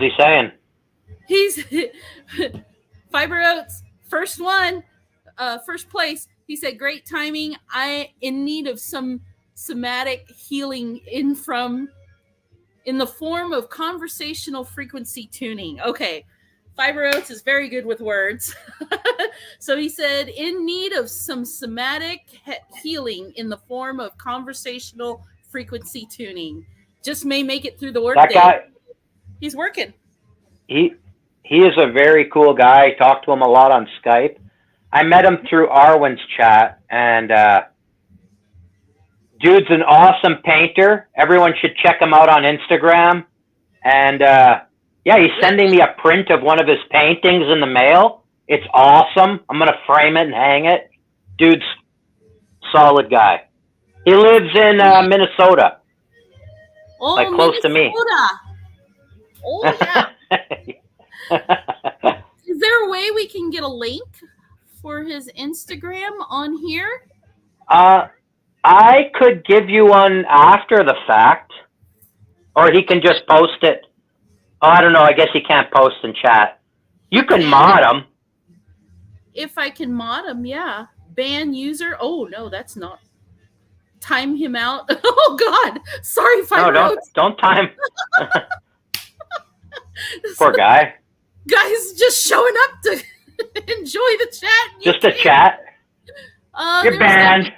he saying? He's Fiber Oats, first place. He said, "Great timing. I in need of some somatic healing in the form of conversational frequency tuning." Okay, Fiber Oats is very good with words. So he said, "In need of some somatic healing in the form of conversational frequency tuning. Just may make it through the workday." That guy, He's working. he is a very cool guy. I talked to him a lot on Skype. I met him through Arwen's chat, and dude's an awesome painter. Everyone should check him out on Instagram. And yeah, he's sending me a print of one of his paintings in the mail. It's awesome. I'm going to frame it and hang it. Dude's solid guy. He lives in Minnesota. Oh, like close to me. Oh, yeah. Is there a way we can get a link for his Instagram on here? I could give you one after the fact, or he can just post it. Oh, I don't know. I guess he can't post in chat. You can mod him. If I can mod him, yeah. Ban user. Oh, no, that's not. Time him out. Oh, God. Sorry, Fiber Oats. Don't time. Poor guy. Guys just showing up to enjoy the chat. Just a chat. You're banned.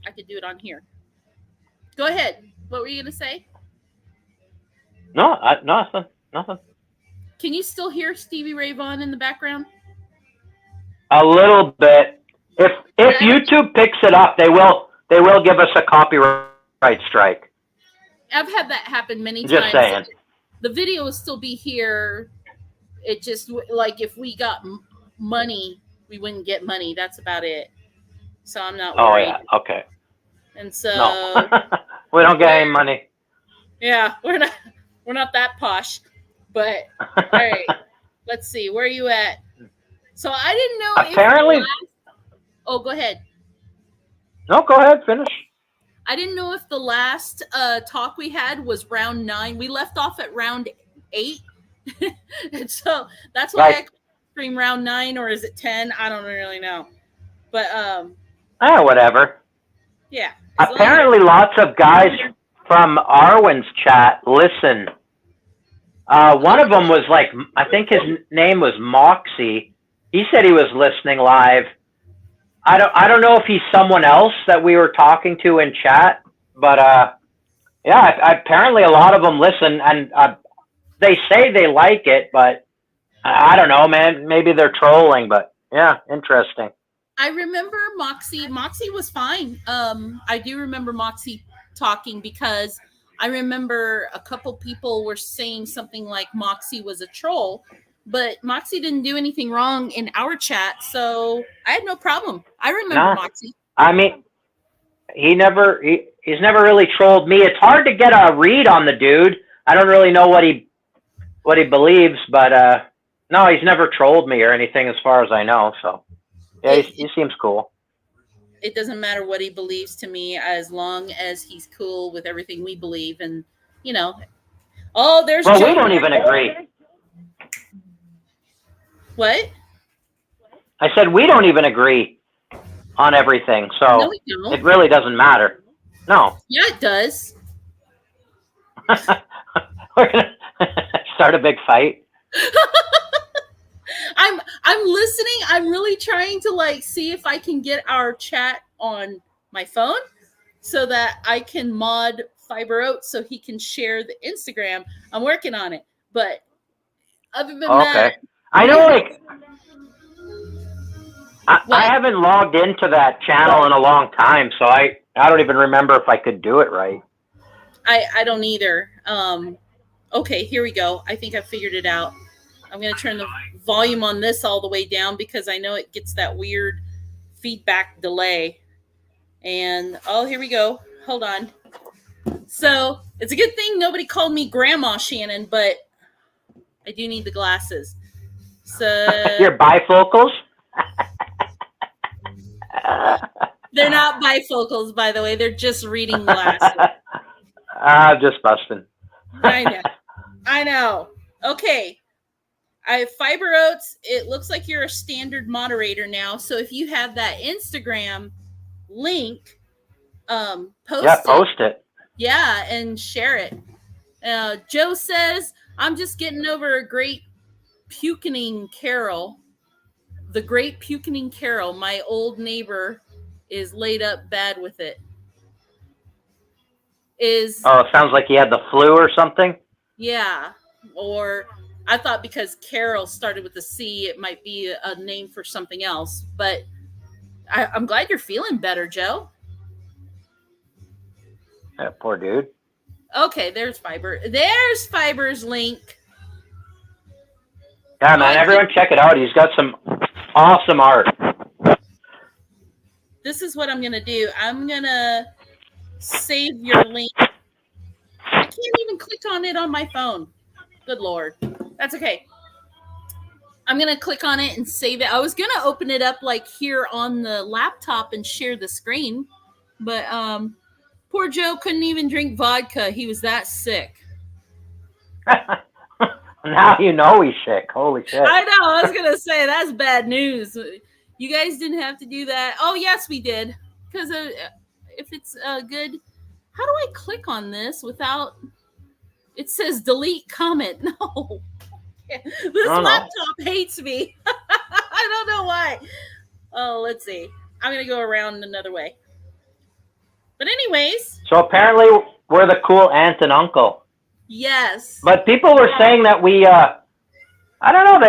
I could do it on here. Go ahead. What were you going to say? No, nothing. Can you still hear Stevie Ray Vaughan in the background? A little bit. If YouTube picks it up, they will give us a copyright strike. I've had that happen many times. Just saying. The video will still be here. It just, like, if we got money, we wouldn't get money. That's about it. So I'm not worried. Oh, yeah. Okay. And so... No. We don't get any money. Yeah, we're not that posh. But, all right. Let's see. Where are you at? So I didn't know apparently... Oh, go ahead. No, go ahead. Finish. I didn't know if the last talk we had was round 9. We left off at round 8. And so that's why I scream round 9, or is it 10? I don't really know. But whatever. Yeah. Apparently lots of guys from Arwen's chat listen. One of them was like, I think his name was Moxie. He said he was listening live. I don't know if he's someone else that we were talking to in chat, but yeah, apparently a lot of them listen, and they say they like it, but I don't know, man. Maybe they're trolling, but yeah, interesting. I remember Moxie. Moxie was fine. I do remember Moxie talking, because I remember a couple people were saying something like Moxie was a troll. But Moxie didn't do anything wrong in our chat, so I had no problem. I remember Moxie. I mean, he's never really trolled me. It's hard to get a read on the dude. I don't really know what he believes, but no, he's never trolled me or anything as far as I know. So yeah, he seems cool. It doesn't matter what he believes to me, as long as he's cool with everything we believe, and you know. Oh, there's. Well, we don't even agree. What? I said we don't even agree on everything, so no, we don't. It really doesn't matter. No. Yeah, it does. We're gonna start a big fight. I'm listening. I'm really trying to see if I can get our chat on my phone so that I can mod Fiber Oats so he can share the Instagram. I'm working on it, but other than that. I know, I haven't logged into that channel in a long time, so I don't even remember if I could do it right. I don't either. Okay, here we go. I think I figured it out. I'm going to turn the volume on this all the way down, because I know it gets that weird feedback delay. And, here we go. Hold on. So, it's a good thing nobody called me Grandma Shannon, but I do need the glasses. So your bifocals? They're not bifocals, by the way. They're just reading glasses. Just busting. I know. Okay. I have Fiber Oats. It looks like you're a standard moderator now. So if you have that Instagram link, post it. Yeah, and share it. Joe says, I'm just getting over a great puking Carol. The great puking Carol. My old neighbor is laid up bad with it. It sounds like he had the flu or something? Yeah. Or I thought because Carol started with a C, it might be a name for something else. But I'm glad you're feeling better, Joe. Yeah, poor dude. Okay, there's Fiber. There's Fiber's link. Yeah, man, everyone check it out. He's got some awesome art. This is what I'm going to do. I'm going to save your link. I can't even click on it on my phone. Good Lord. That's okay. I'm going to click on it and save it. I was going to open it up like here on the laptop and share the screen. But poor Joe couldn't even drink vodka. He was that sick. Now you know he's sick. Holy shit. I know. I was going to say, that's bad news. You guys didn't have to do that. Oh, yes, we did. Because if it's good, how do I click on this without... It says delete comment. No. This laptop hates me. I don't know why. Oh, let's see. I'm going to go around another way. But anyways. So apparently we're the cool aunt and uncle. Yes. But people were saying that we, I don't know,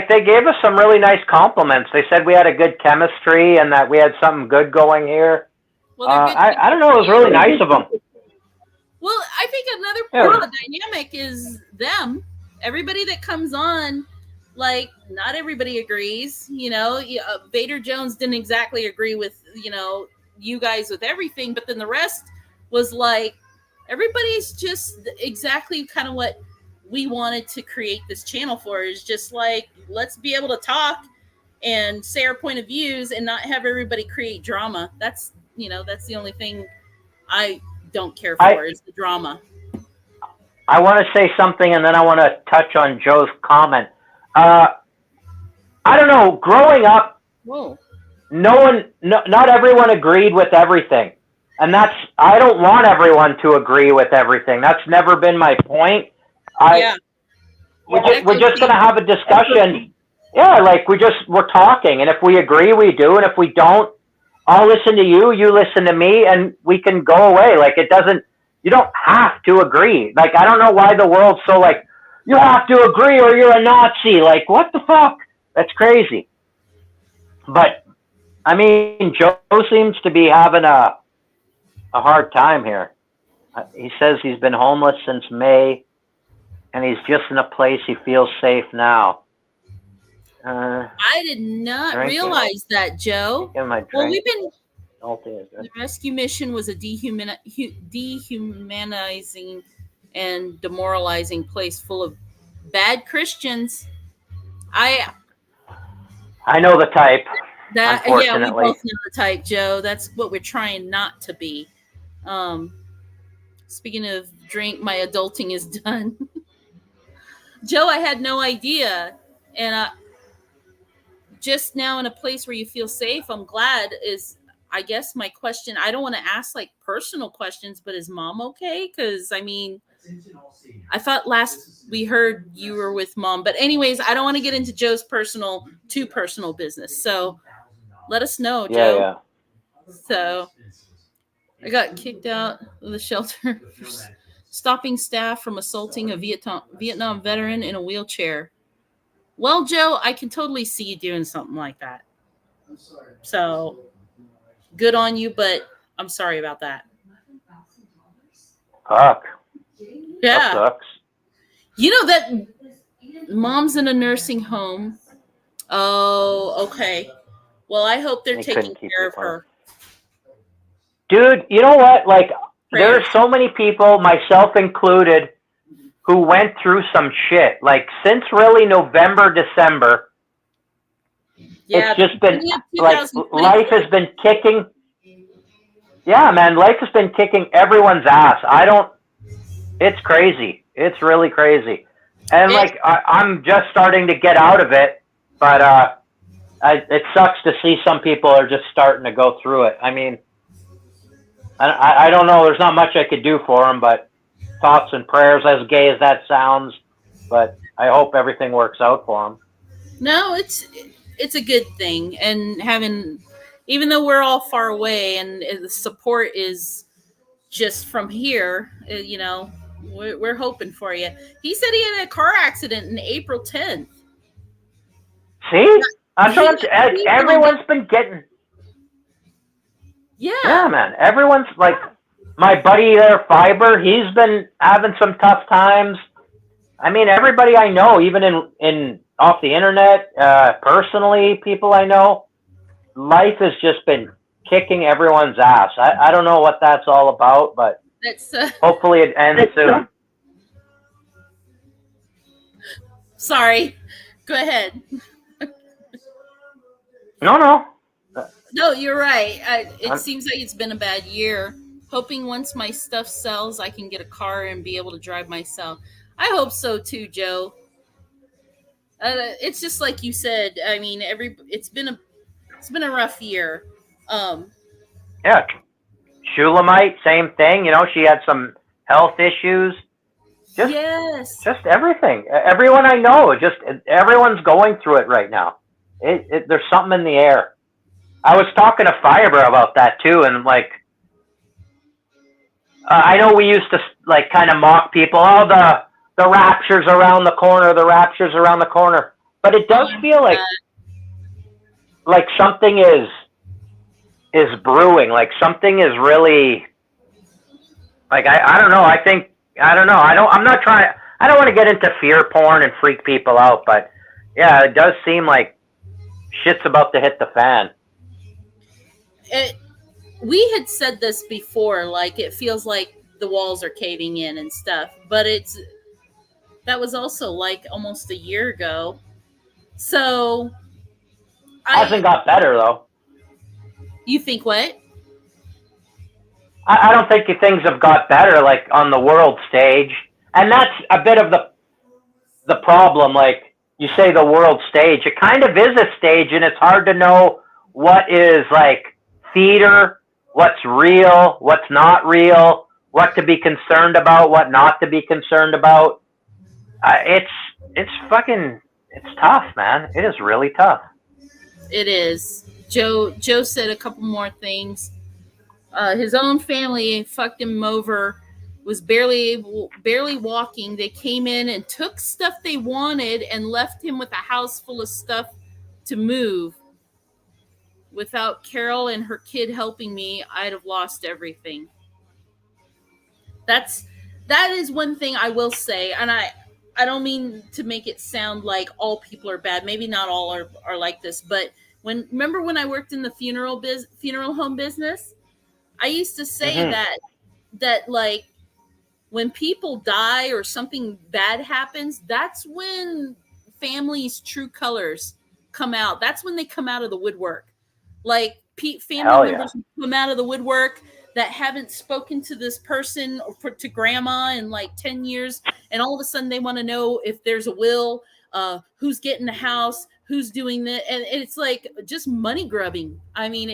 they gave us some really nice compliments. They said we had a good chemistry and that we had something good going here. Well, I don't know, it was really nice of them. Well, I think another part of the dynamic is them. Everybody that comes on, like, not everybody agrees. You know, Vader Jones didn't exactly agree with, you guys with everything, but then the rest was like, everybody's just exactly kind of what we wanted to create this channel for, is just like, let's be able to talk and say our point of views and not have everybody create drama. That's the only thing I don't care for is the drama. I want to say something and then I want to touch on Joe's comment. I don't know, growing up, not everyone agreed with everything. And I don't want everyone to agree with everything. That's never been my point. We're just going to have a discussion. Yeah, like we're talking. And if we agree, we do. And if we don't, I'll listen to you, you listen to me, and we can go away. Like you don't have to agree. Like, I don't know why the world's so like, you have to agree or you're a Nazi. Like, what the fuck? That's crazy. But, I mean, Joe seems to be having a hard time here. He says he's been homeless since May, and he's just in a place he feels safe now. I did not realize that, Joe. Well, we've been... The rescue mission was a dehumanizing and demoralizing place full of bad Christians. I know the type. Unfortunately. Yeah, we both know the type, Joe. That's what we're trying not to be. Speaking of drink, my adulting is done. Joe, I had no idea. And just now in a place where you feel safe, I'm glad is, I guess my question, I don't want to ask like personal questions, but is Mom okay? Because, I mean, I thought last we heard you were with Mom. But anyways, I don't want to get into Joe's too personal business. So let us know, Joe. Yeah. So I got kicked out of the shelter for stopping staff from assaulting a Vietnam veteran in a wheelchair. Well, Joe, I can totally see you doing something like that. So good on you, but I'm sorry about that. Fuck. Yeah. That sucks. You know that Mom's in a nursing home. Oh, okay. Well, I hope they're taking care of her. Dude, you know what? Like, there are so many people, myself included, who went through some shit. Like, since really November, December, it's just been, like, life has been kicking. Yeah, man, life has been kicking everyone's ass. It's crazy. It's really crazy. And like I'm just starting to get out of it, but it sucks to see some people are just starting to go through it. I mean, I don't know. There's not much I could do for them, but thoughts and prayers, as gay as that sounds. But I hope everything works out for them. No, it's a good thing, and having, even though we're all far away, and the support is just from here, you know, we're hoping for you. He said he had a car accident in April 10th. See, everyone's been getting. Yeah, man. Everyone's like my buddy there, Fiber. He's been having some tough times. I mean, everybody I know, even in off the internet, personally, people I know, life has just been kicking everyone's ass. I don't know what that's all about, but that's hopefully it ends soon. Sorry, go ahead. No. No, you're right. It seems like it's been a bad year. Hoping once my stuff sells, I can get a car and be able to drive myself. I hope so too, Joe. It's just like you said. I mean, it's been a rough year. Yeah, Shulamite, same thing. You know, she had some health issues. Just everything. Everyone I know, everyone's going through it right now. There's something in the air. I was talking to Fiber about that too, and like, I know we used to like kind of mock people. Oh, the rapture's around the corner. The rapture's around the corner. But it does feel like something is brewing. Like something is really like I don't know. I don't know. I'm not trying. I don't want to get into fear porn and freak people out, but yeah, it does seem like shit's about to hit the fan. We had said this before, like it feels like the walls are caving in and stuff, but that was also like almost a year ago. So hasn't got better though. You think what? I don't think things have got better like on the world stage, and that's a bit of the problem. Like you say, the world stage, it kind of is a stage, and it's hard to know what is like theater, what's real, what's not real, what to be concerned about, what not to be concerned about. It's tough, man. It is really tough. It is. Joe said a couple more things. His own family fucked him over, was barely walking. They came in and took stuff they wanted and left him with a house full of stuff to move. Without Carol and her kid helping me, I'd have lost everything. That is one thing I will say, and I don't mean to make it sound like all people are bad. Maybe not all are like this, but remember when I worked in the funeral home business, I used to say that like when people die or something bad happens, that's when families' true colors come out. That's when they come out of the woodwork. Like family members come out of the woodwork that haven't spoken to this person or to grandma in like 10 years. And all of a sudden they want to know if there's a will, who's getting the house, who's doing that. And it's like just money grubbing. I mean,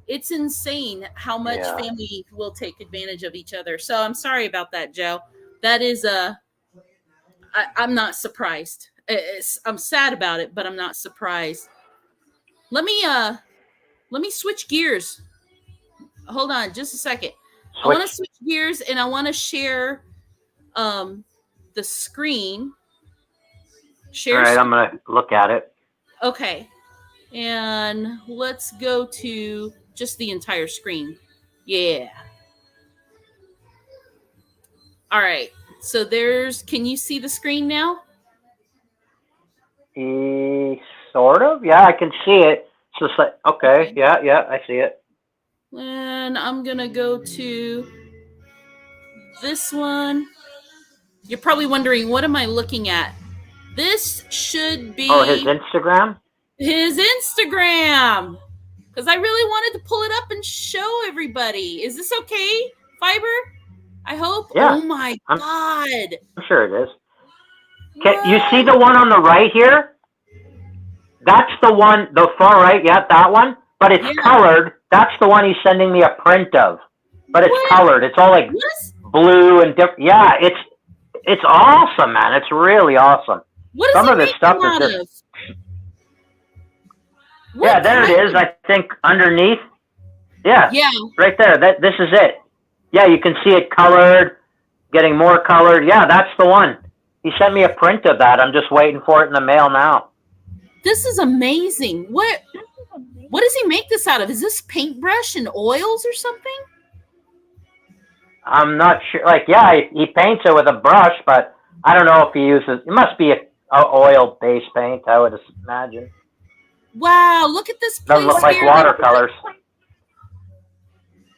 it's insane how much family will take advantage of each other. So I'm sorry about that, Joe. That is I'm not surprised. I'm sad about it, but I'm not surprised. Let me switch gears. Hold on just a second. I want to switch gears and I want to share the screen. All right, I'm going to look at it. Okay. And let's go to just the entire screen. Yeah. All right. So can you see the screen now? Sort of. Yeah, I can see it. So it's like, okay. Yeah, I see it. And I'm going to go to this one. You're probably wondering, what am I looking at? This should be... Oh, his Instagram? His Instagram. Because I really wanted to pull it up and show everybody. Is this okay, Fiber? I hope. Yeah. Oh, my God. I'm sure it is. You see the one on the right here? That's the one, the far right, yeah, that one. But it's colored. That's the one he's sending me a print of. But it's colored. It's all like blue and different. Yeah, it's awesome, man. It's really awesome. What Some is of this stuff is just. Yeah, there it is. I think underneath. Yeah. Yeah. Right there. This is it. Yeah, you can see it colored, getting more colored. Yeah, that's the one. He sent me a print of that. I'm just waiting for it in the mail now. This is amazing. What does he make this out of? Is this paintbrush and oils or something? I'm not sure. Like, yeah, he paints it with a brush, but I don't know if he uses. It must be a oil-based paint, I would imagine. Wow, look at this place like here. Watercolors.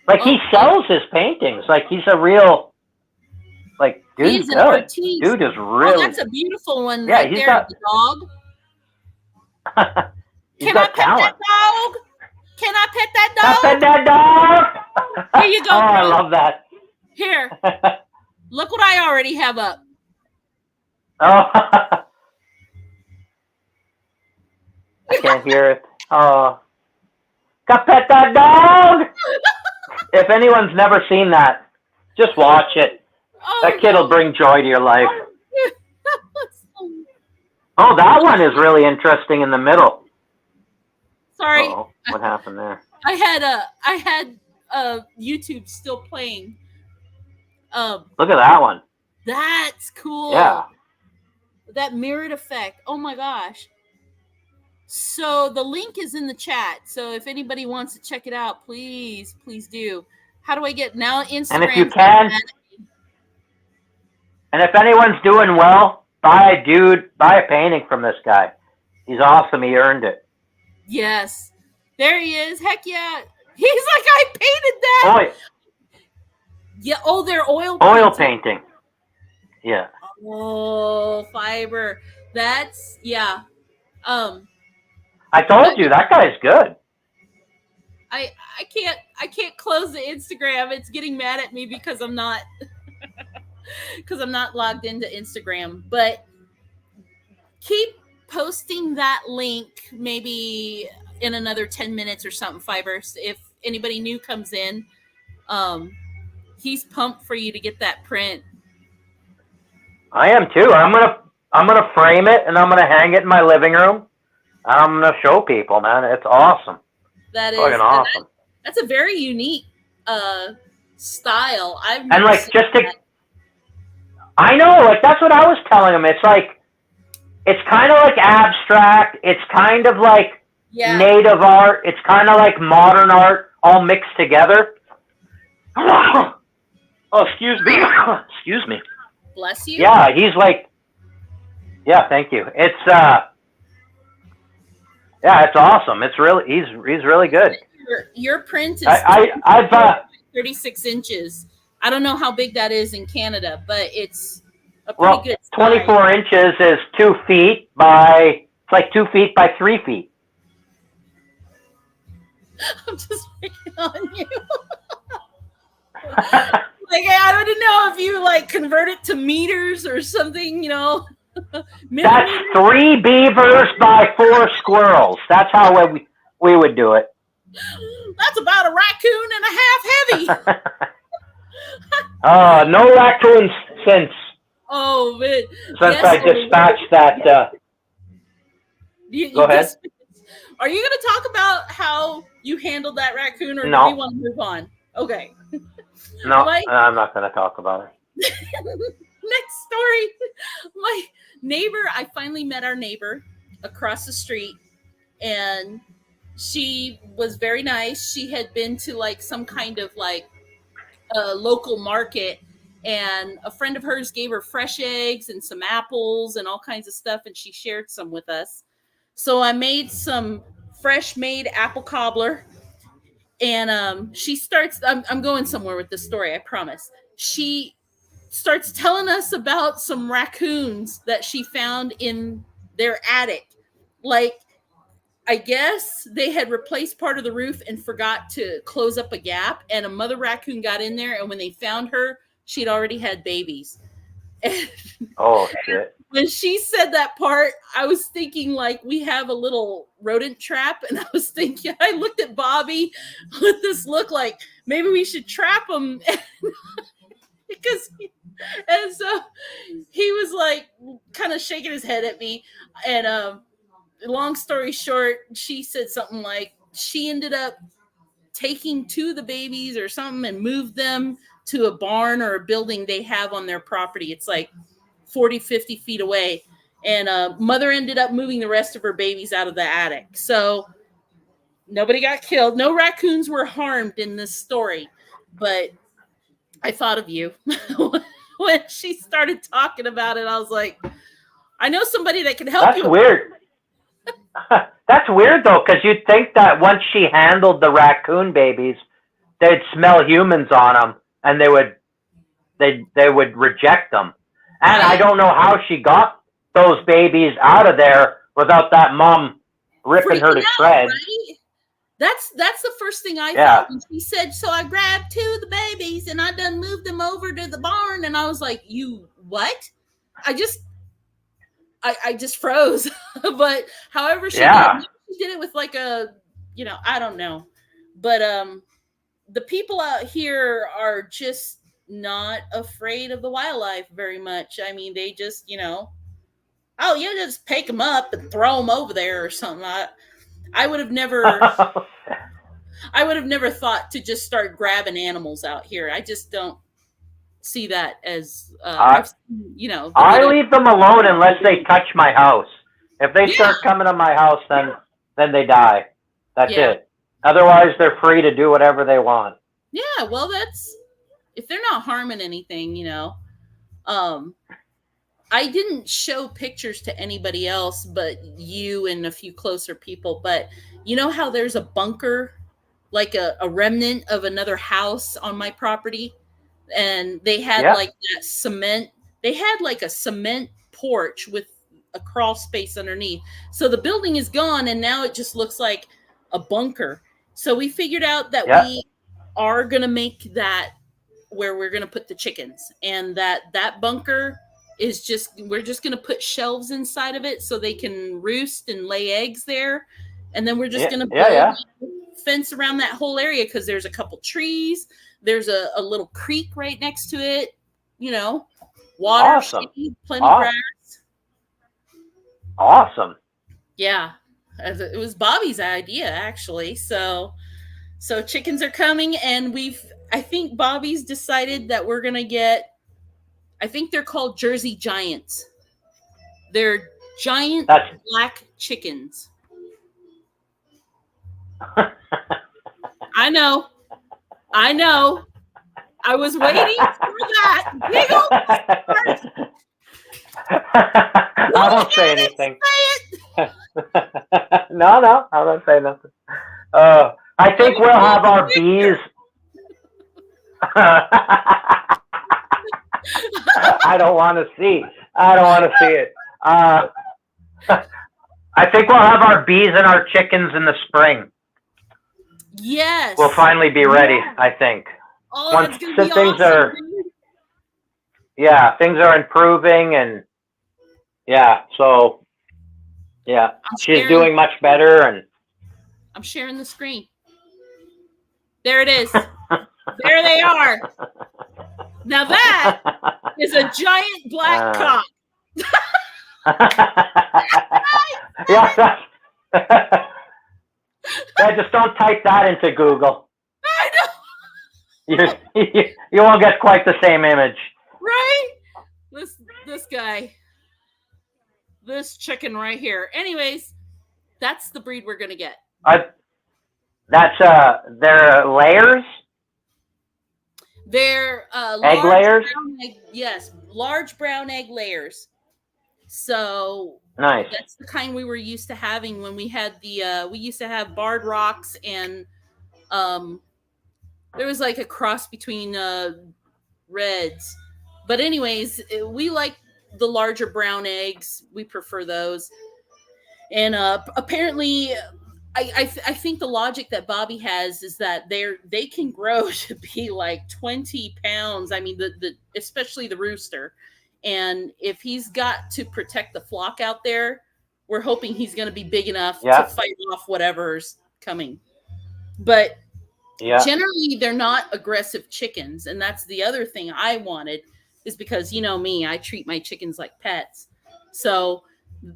Like he sells his paintings. Like he's a real, like dude's good. Dude is really. Oh, that's a beautiful one. Yeah, right he's there, got the dog. Can I pet that dog? Can I pet that dog? Can I pet that dog? Here you go. Oh, I bro. love that. Here, look what I already have up. Oh, I can't hear it. Oh, can I pet that dog? If anyone's never seen that, just watch it. Oh, that kid will bring joy to your life. Oh, that one is really interesting in the middle. Sorry. Uh-oh. What happened there? I had YouTube still playing. Look at that one. That's cool. Yeah. That mirrored effect. Oh my gosh. So the link is in the chat. So if anybody wants to check it out, please do. How do I get now? Instagram. And if you can, and if anyone's doing well, buy a painting from this guy. He's awesome. He earned it. Yes. There he is. Heck yeah. He's like, I painted that. Oil. Yeah. Oh, they're oil painting. Yeah. Oh, fiber. That's yeah. I told you that guy's good. I can't close the Instagram. It's getting mad at me because I'm not logged into Instagram. But keep posting that link maybe in another 10 minutes or something, Fibers. If anybody new comes in, he's pumped for you to get that print. I am too. I'm gonna frame it and I'm gonna hang it in my living room. I'm gonna show people, man. It's awesome. That is fucking awesome. That's a very unique style. I know, like that's what I was telling him. It's like it's kind of like abstract. It's kind of like native art. It's kind of like modern art, all mixed together. Oh, excuse me. Excuse me. Bless you. Yeah, he's like. Yeah, thank you. It's yeah, it's awesome. It's really he's really good. Your print is I've 36 inches. I don't know how big that is in Canada, but it's a pretty good size. 24 inches is 2 feet by it's like 2 feet by 3 feet. I'm just picking on you. Like I don't know if you like convert it to meters or something, you know. That's 3 beavers by 4 squirrels. That's how we would do it. That's about a raccoon and a half heavy. No raccoons since. Oh man! Since I dispatched that. Go ahead. Are you going to talk about how you handled that raccoon, or do we want to move on? Okay. No, I'm not going to talk about it. Next story. My neighbor, I finally met our neighbor across the street, and she was very nice. She had been to like some kind of like a local market, and a friend of hers gave her fresh eggs and some apples and all kinds of stuff, and she shared some with us. So I made some fresh made apple cobbler, and she starts, I'm going somewhere with this story, I promise. She starts telling us about some raccoons that she found in their attic. Like, I guess they had replaced part of the roof and forgot to close up a gap, and a mother raccoon got in there, and when they found her, she'd already had babies. Oh, shit. when she said that part, I was thinking like we have a little rodent trap, and I was thinking, I looked at Bobby with this look like maybe we should trap him because, and so he was like kind of shaking his head at me, and long story short, she said something like she ended up taking two of the babies or something and moved them to a barn or a building they have on their property. It's like 40, 50 feet away. And mother ended up moving the rest of her babies out of the attic. So nobody got killed. No raccoons were harmed in this story. But I thought of you when she started talking about it. I was like, I know somebody that can help you. That's weird. That's weird though, because you'd think that once she handled the raccoon babies, they'd smell humans on them and they would reject them. And I don't know how she got those babies out of there without that mom ripping her to shreds. Right? That's the first thing I thought when she said, so I grabbed two of the babies and I done moved them over to the barn. And I was like, you what? I just froze. But however she did it with like a, I don't know. But the people out here are just not afraid of the wildlife very much. I mean, they just, oh, you just pick them up and throw them over there or something. I would have never thought to just start grabbing animals out here. I just don't see that as, I leave them alone unless they touch my house. If they start coming to my house, then they die. That's it. Otherwise, they're free to do whatever they want. Yeah, well, that's if they're not harming anything, I didn't show pictures to anybody else but you and a few closer people. But you know how there's a bunker, like a remnant of another house on my property? And they had like that cement. They had like a cement porch with a crawl space underneath. So the building is gone, and now it just looks like a bunker. So we figured out that we are going to make that where we're going to put the chickens, and that bunker is we're just going to put shelves inside of it so they can roost and lay eggs there. And then we're just going to build a fence around that whole area because there's a couple trees. There's a little creek right next to it, water, shade, plenty of grass. Awesome. Yeah. It was Bobby's idea, actually. So chickens are coming, and I think Bobby's decided that we're going to get, I think they're called Jersey Giants. They're giant black chickens. I know. I was waiting for that. Giggle. I won't say anything. No, I won't say nothing. I think we'll have our bees. I don't want to see it. I think we'll have our bees and our chickens in the spring. Yes. We'll finally be ready, I think. Oh, once things are things are improving, and she's doing much better, and I'm sharing the screen. There it is. There they are. Now that is a giant black cock. Just don't type that into Google. I know. You won't get quite the same image. Right? This guy. This chicken right here. Anyways, that's the breed we're gonna get. That's their layers. They're egg layers. Large brown egg layers. So nice. That's the kind we were used to having when we had we used to have barred rocks, and there was like a cross between reds. But anyways, we like the larger brown eggs. We prefer those. And apparently, I think the logic that Bobby has is that they can grow to be like 20 pounds. I mean, especially the rooster. And if he's got to protect the flock out there, we're hoping he's going to be big enough Yeah. to fight off whatever's coming. But Yeah. generally, they're not aggressive chickens. And that's the other thing I wanted, is because, you know me, I treat my chickens like pets. So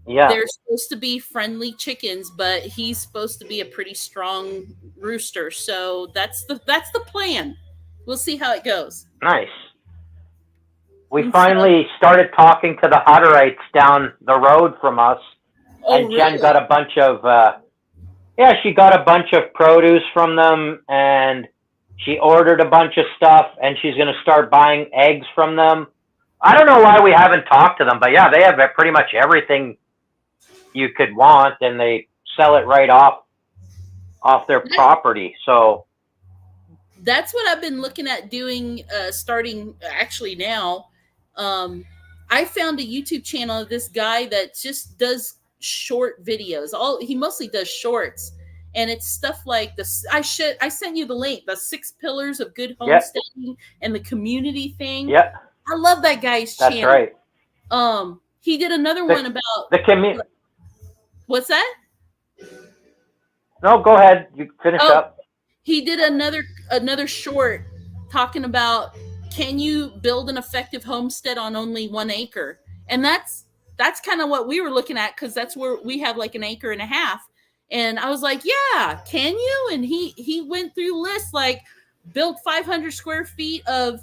Yeah. they're supposed to be friendly chickens, but he's supposed to be a pretty strong rooster. So that's the plan. We'll see how it goes. Nice. We And finally started talking to the Hutterites down the road from us. Oh, And Jen really? got a bunch of, she got a bunch of produce from them, and she ordered a bunch of stuff, and she's going to start buying eggs from them. I don't know why we haven't talked to them, but yeah, they have pretty much everything you could want, and they sell it right off their property. So that's what I've been looking at doing, starting actually now. I found a YouTube channel of this guy that just does short videos. He mostly does shorts, and it's stuff like this. I sent you the link, the 6 pillars of good homesteading and the community thing. Yeah, I love that guy's channel. That's right. He did another one about the community. What's that? No, go ahead. You finish up. He did another short talking about, can you build an effective homestead on only 1 acre? And that's kind of what we were looking at, because that's where we have like 1.5 acres. And I was like, yeah, can you? And he went through lists, like build 500 square feet of,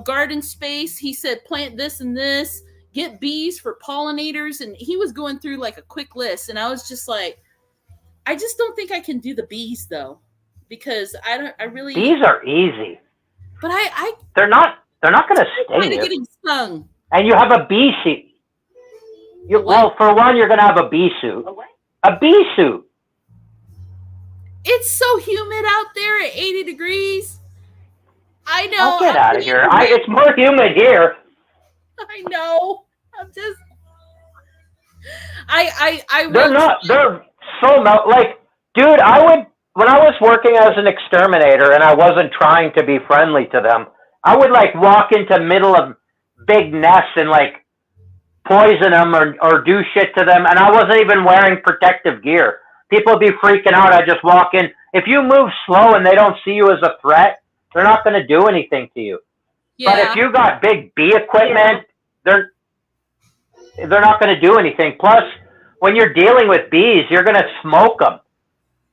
garden space. He said, plant this and this, get bees for pollinators. And he was going through like a quick list. And I was just like, I just don't think I can do the bees though, because Bees are easy. But they're not going to sting you. Getting stung. And you have a bee suit. Well, for one, you're going to have a bee suit. A bee suit. It's so humid out there at 80 degrees. I know. I'll get out of here. It's more humid here. I know. I'm just. They're so dude, when I was working as an exterminator and I wasn't trying to be friendly to them, I would walk into middle of big nests and poison them or do shit to them, and I wasn't even wearing protective gear. People would be freaking out. I just walk in. If you move slow and they don't see you as a threat, they're not going to do anything to you. Yeah. But if you got big bee equipment, they're not going to do anything. Plus, when you're dealing with bees, you're going to smoke them.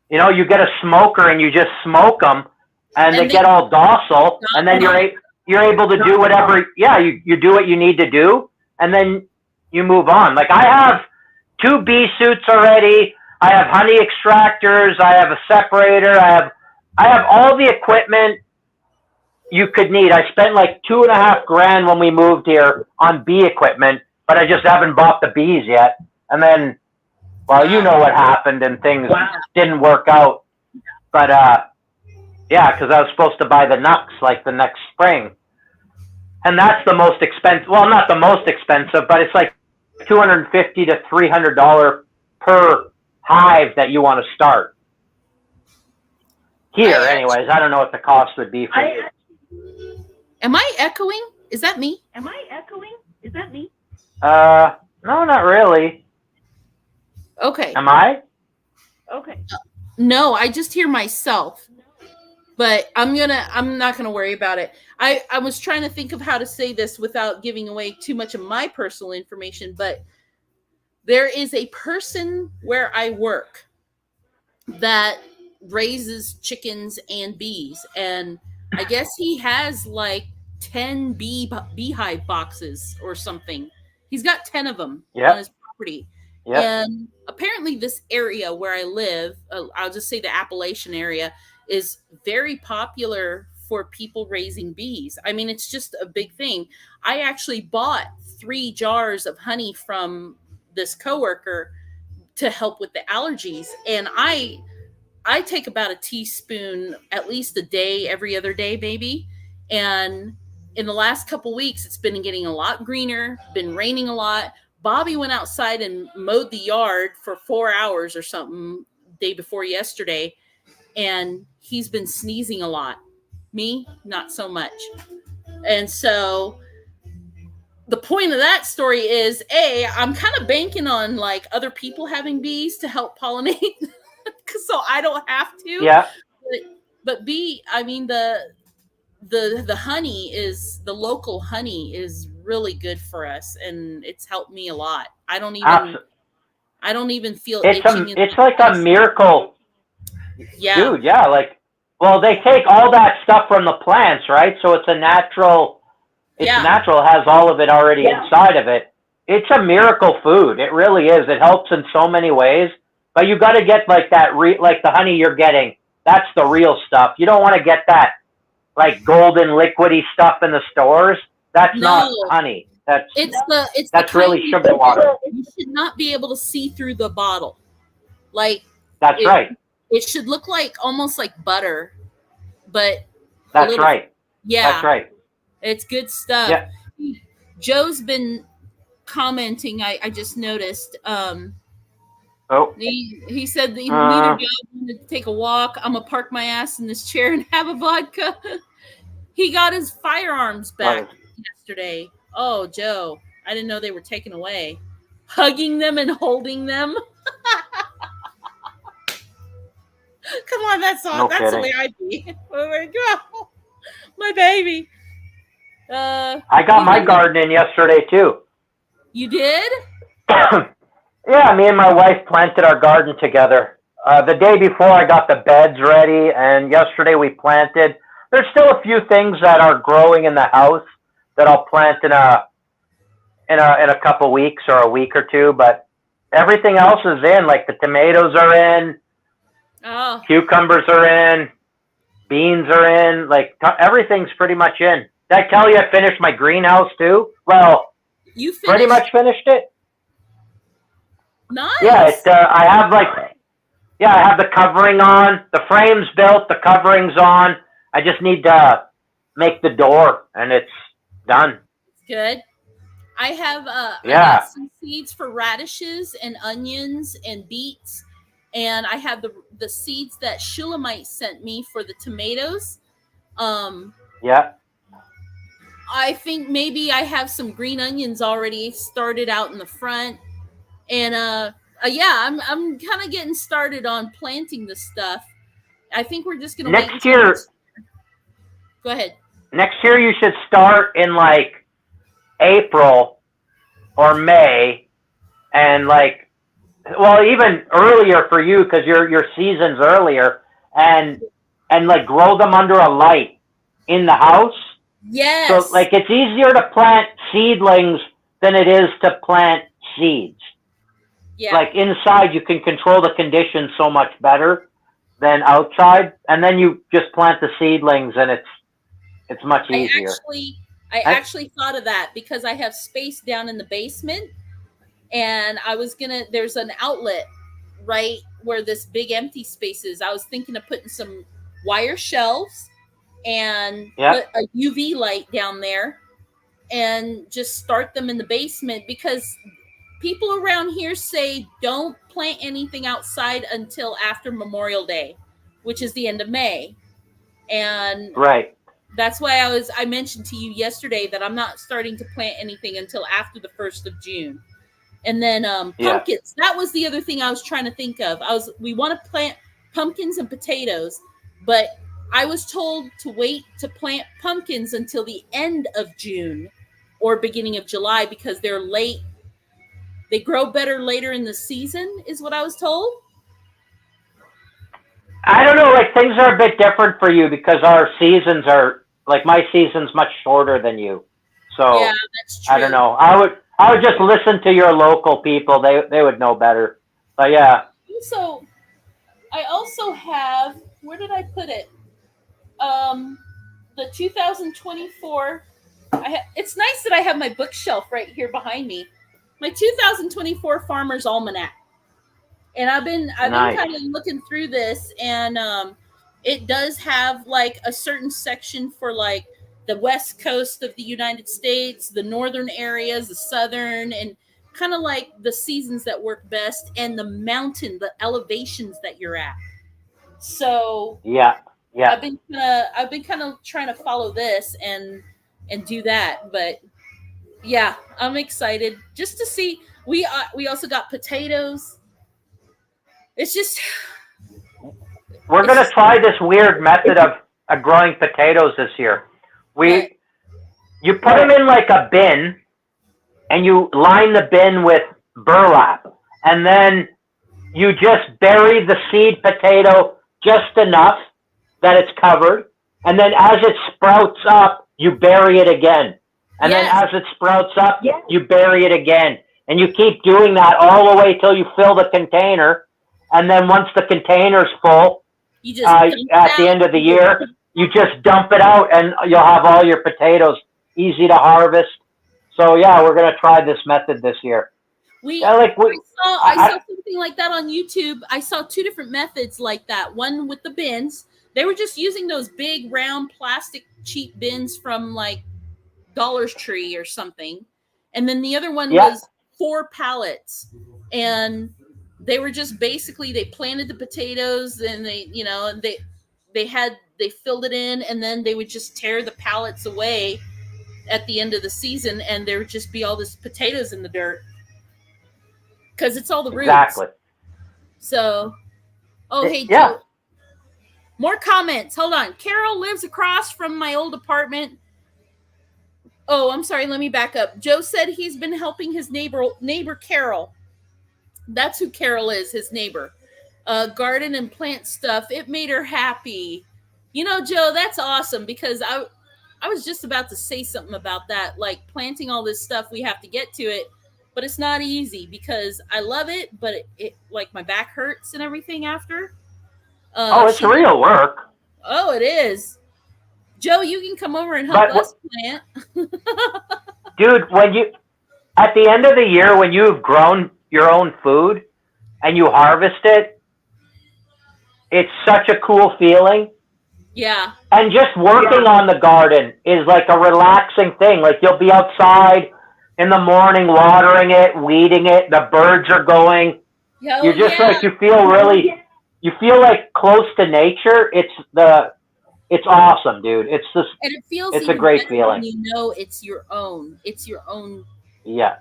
You get a smoker and you just smoke them, and they get all docile, and then you're able to do whatever. Yeah, you do what you need to do, and then you move on. I have 2 bee suits already. I have honey extractors. I have a separator. I have all the equipment you could need. I spent $2.5 grand when we moved here on bee equipment, but I just haven't bought the bees yet. And then, well, you know what happened, and things didn't work out. But yeah, because I was supposed to buy the Nux the next spring, and that's the most expensive. Well, not the most expensive, but it's $250 to $300 per hive that you want to start. Here, anyways, I don't know what the cost would be for you. Am I echoing? Is that me? No, not really. Okay. Am I? Okay. No, I just hear myself. But I'm not gonna worry about it. I was trying to think of how to say this without giving away too much of my personal information, but there is a person where I work that raises chickens and bees, and I guess he has 10 beehive boxes or something. He's got 10 of them on his property. Yep. And apparently this area where I live, I'll just say the Appalachian area, is very popular for people raising bees. I mean, it's just a big thing. I actually bought 3 jars of honey from this coworker to help with the allergies. And I take about a teaspoon at least a day, every other day, maybe. And in the last couple weeks, it's been getting a lot greener, been raining a lot. Bobby went outside and mowed the yard for 4 hours or something day before yesterday, and he's been sneezing a lot. Me, not so much. And so the point of that story is I'm kind of banking on like other people having bees to help pollinate, so I don't have to. Yeah. But B, I mean the honey is the local honey is really good for us, and it's helped me a lot. I don't even feel itching. It's like a miracle, Yeah. dude. Yeah, like, well, they take all that stuff from the plants, right? So it's a natural. It's natural, has all of it already inside of it. It's a miracle food. It really is. It helps in so many ways. But you got to get like that, like the honey you're getting. That's the real stuff. You don't want to get that like golden liquidy stuff in the stores. That's not honey. That's really sugar water. You should not be able to see through the bottle. Like that's right. It should look like almost like butter, but that's right. Yeah, that's right. It's good stuff. Yeah. Joe's been commenting. I just noticed. He said that he needed to take a walk. I'm gonna park my ass in this chair and have a vodka. He got his firearms back yesterday. Oh, Joe, I didn't know they were taken away. Hugging them and holding them. Come on, that's the way I'd be. Oh my God, my baby. I got my garden in yesterday too. You did? Yeah, me and my wife planted our garden together. The day before I got the beds ready, and yesterday we planted. There's still a few things that are growing in the house that I'll plant in a couple weeks or a week or two, but everything else is in. Like the tomatoes are in, cucumbers are in, beans are in. Like everything's pretty much in. Did I tell you I finished my greenhouse too? Well, you pretty much finished it. Nice. Yeah, I have I have the covering on. The frame's built. The covering's on. I just need to make the door, and it's done. Good. I have I got some seeds for radishes and onions and beets, and I have the seeds that Shulamite sent me for the tomatoes. Yeah. I think maybe I have some green onions already started out in the front, and I'm kind of getting started on planting the stuff. I think we're just gonna next year. Go ahead. Next year you should start in like April or May, and even earlier for you because your season's earlier, and like grow them under a light in the house. Yes. So like it's easier to plant seedlings than it is to plant seeds. Yeah. Like inside you can control the conditions so much better than outside, and then you just plant the seedlings and it's much easier. I actually thought of that because I have space down in the basement, and there's an outlet right where this big empty space is. I was thinking of putting some wire shelves and put a UV light down there and just start them in the basement, because people around here say don't plant anything outside until after Memorial Day, which is the end of May. And that's why I mentioned to you yesterday that I'm not starting to plant anything until after the 1st of June. And then pumpkins. That was the other thing I was trying to think of. We want to plant pumpkins and potatoes, but I was told to wait to plant pumpkins until the end of June or beginning of July because they're late. They grow better later in the season, is what I was told. I don't know. Like things are a bit different for you because our seasons are like my season's much shorter than you. So yeah, that's true. I don't know. I would just listen to your local people. They would know better. But yeah. So I also have, where did I put it? The 2024. It's nice that I have my bookshelf right here behind me. My 2024 Farmer's Almanac. And I've been kind of looking through this, and it does have like a certain section for like the west coast of the United States, the northern areas, the southern, and kind of like the seasons that work best, and the elevations that you're at. So yeah. I've been kind of trying to follow this and do that, but Yeah, I'm excited just to see. We also got potatoes. It's just We're it's going to just try this weird method of growing potatoes this year. what. You put them in like a bin, and you line the bin with burlap, and then you just bury the seed potato just enough that it's covered, and then as it sprouts up, you bury it again, and then Yes, as it sprouts up, you bury it again, and you keep doing that all the way till you fill the container, and then once the container's full, you just dump it at the out. end of the year, you just dump it out, and you'll have all your potatoes easy to harvest. So yeah, we're gonna try this method this year. Yeah, like I saw something like that on YouTube. I saw two different methods like that. One with the bins. They were just using those big round plastic cheap bins from like Dollar Tree or something. And then the other one yeah, was 4 pallets. And they were just basically they planted the potatoes and they filled it in, and then they would just tear the pallets away at the end of the season, and there would just be all this potatoes in the dirt because it's all the roots. exactly. So, oh, hey, Yeah. Joe, more comments. Hold on. Carol lives across from my old apartment. Oh, I'm sorry. Let me back up. Joe said he's been helping his neighbor Carol. That's who Carol is, his neighbor. Garden and plant stuff. It made her happy. You know, Joe, that's awesome because I was just about to say something about that. Like planting all this stuff, we have to get to it, but it's not easy because I love it, but it like my back hurts and everything after. Oh, it's real work. Oh, it is. Joe, you can come over and help But us plant. dude, when you at the end of the year when you've grown your own food and you harvest it, it's such a cool feeling. Yeah. And just working on the garden is like a relaxing thing. Like you'll be outside in the morning watering it, weeding it, the birds are going. Yeah, You're just like you feel like close to nature. It's awesome, dude. It's just and it feels it's a even great better feeling. when you know it's your own. It's your own. Yeah.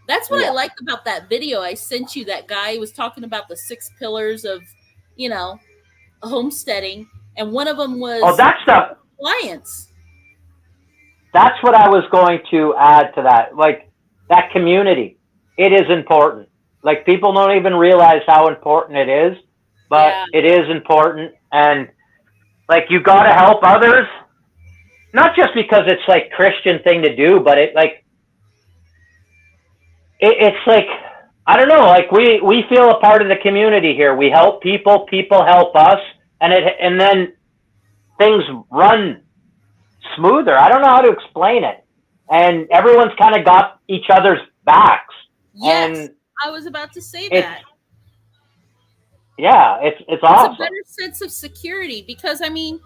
That's what I Yeah. liked about that video I sent you. That guy was talking about the 6 pillars of, you know, homesteading, and one of them Oh, was compliance. that's what I was going to add to that. Like that community. It is important. Like people don't even realize how important it is, but Yeah. it is important, and like you got to help others, not just because it's like Christian thing to do, but it's like I don't know, like we feel a part of the community here. We help people, people help us, and then things run smoother. I don't know how to explain it. And everyone's kind of got each other's backs. Yes, And I was about to say it's that. yeah, it's It's awesome. a better sense of security because I mean,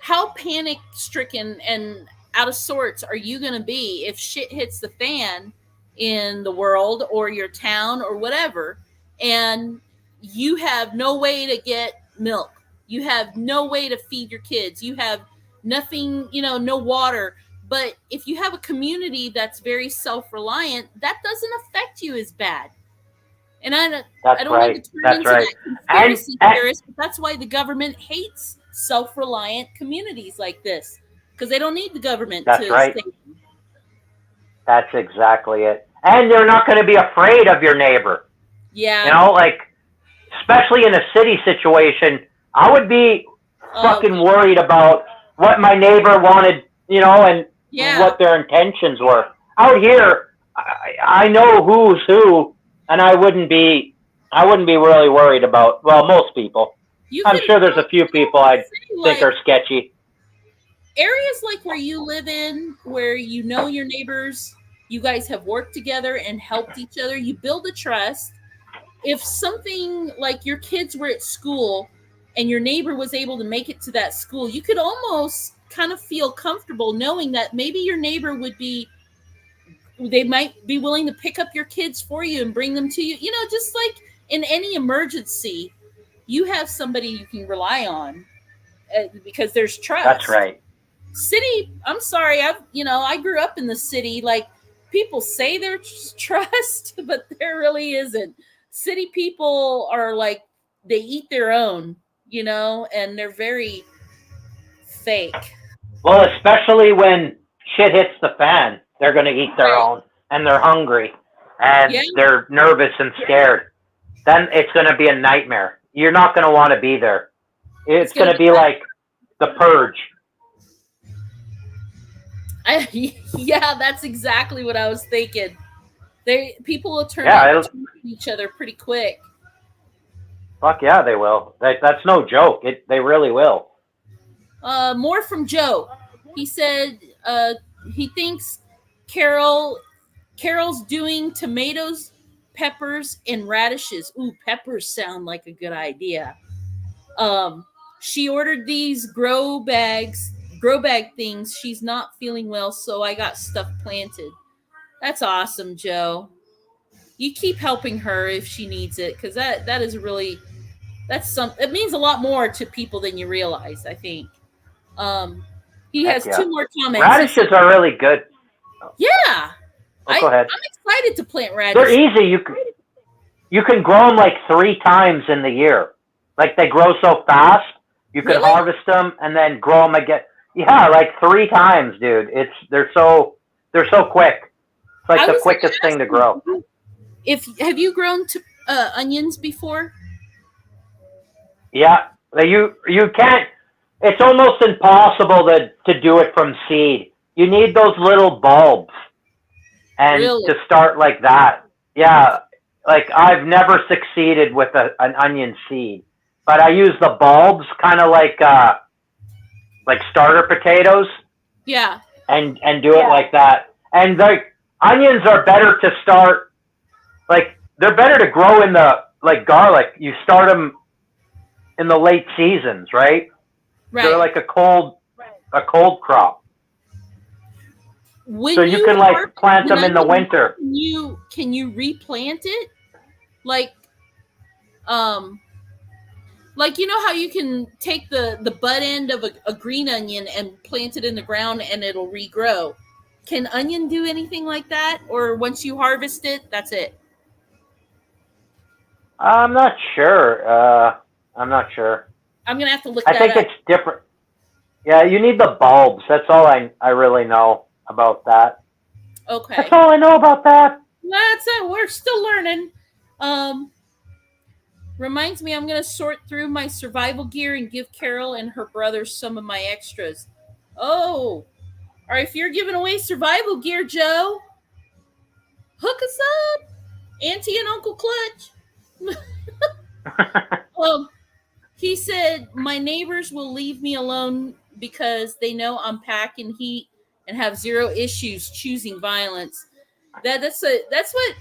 how panic stricken and out of sorts are you going to be if shit hits the fan in the world or your town or whatever, and you have no way to get milk, you have no way to feed your kids, you have nothing, no water. But if you have a community that's very self-reliant, that doesn't affect you as bad. And That's I don't right. mean to turn That's into right. that And, conspiracy and theorist, but that's why the government hates self-reliant communities like this because they don't need the government that's to right. save them. That's exactly it. And you're not going to be afraid of your neighbor. Yeah. Like especially in a city situation, I would be fucking worried about what my neighbor wanted, and Yeah. what their intentions were. Out here, I know who's who, and I wouldn't be really worried about. Well, most people. I'm sure there's a few people I think are sketchy. Areas like where you live in, where you know your neighbors, you guys have worked together and helped each other, you build a trust. If something like your kids were at school and your neighbor was able to make it to that school, you could almost kind of feel comfortable knowing that maybe your neighbor they might be willing to pick up your kids for you and bring them to you. Just like in any emergency, you have somebody you can rely on because there's trust. That's right. city, I'm sorry, I grew up in the city. Like, people say they're trust, but there really isn't. City people are like, they eat their own, and they're very fake. Well, especially when shit hits the fan, they're going to eat their Right. own, and they're hungry, Yeah, and they're nervous and scared. Then it's going to be a nightmare. You're not going to want to be there. It's going to be like the purge. yeah, that's exactly what I was thinking. People will turn Yeah, on each other pretty quick. fuck yeah, they will. That's no joke. They really will. More from Joe. He said he thinks Carol's doing tomatoes, peppers, and radishes. Ooh, peppers sound like a good idea. She ordered these grow bag things. She's not feeling well, so I got stuff planted. That's awesome, Joe. You keep helping her if she needs it, because that is really, it means a lot more to people than you realize, I think. He Heck has yeah. 2 more comments. Radishes are really good. Yeah. Go ahead. I'm excited to plant They're radishes. easy. You can grow them like 3 times in the year. Like, they grow so fast. You can Really? harvest them and then grow them again. Yeah, like 3 times, dude. They're so quick. It's like the quickest thing to grow. Have you grown onions before? Yeah, you can't. It's almost impossible to do it from seed. You need those little bulbs, and Really? to start like that. Yeah, like I've never succeeded with an onion seed, but I use the bulbs, kind of like starter potatoes, Yeah. and do it like that. And the onions are better to start. Like, they're better to grow in the, like garlic. You start them in the late seasons, right? Right. They're like a cold crop. When So you can like plant them in the onion, winter. Can you replant it? Like how you can take the butt end of a green onion and plant it in the ground and it'll regrow. Can onion do anything like that? Or once you harvest it, that's it? I'm not sure. I'm not sure. I'm gonna have to look I that think up. it's different. Yeah, you need the bulbs. That's all I really know about that. Okay. That's all I know about that. That's it. We're still learning. Reminds me, I'm gonna sort through my survival gear and give Carol and her brother some of my extras. Oh, or if you're giving away survival gear, Joe, hook us up, Auntie and Uncle Clutch. He said my neighbors will leave me alone because they know I'm packing heat and have zero issues choosing violence. That's what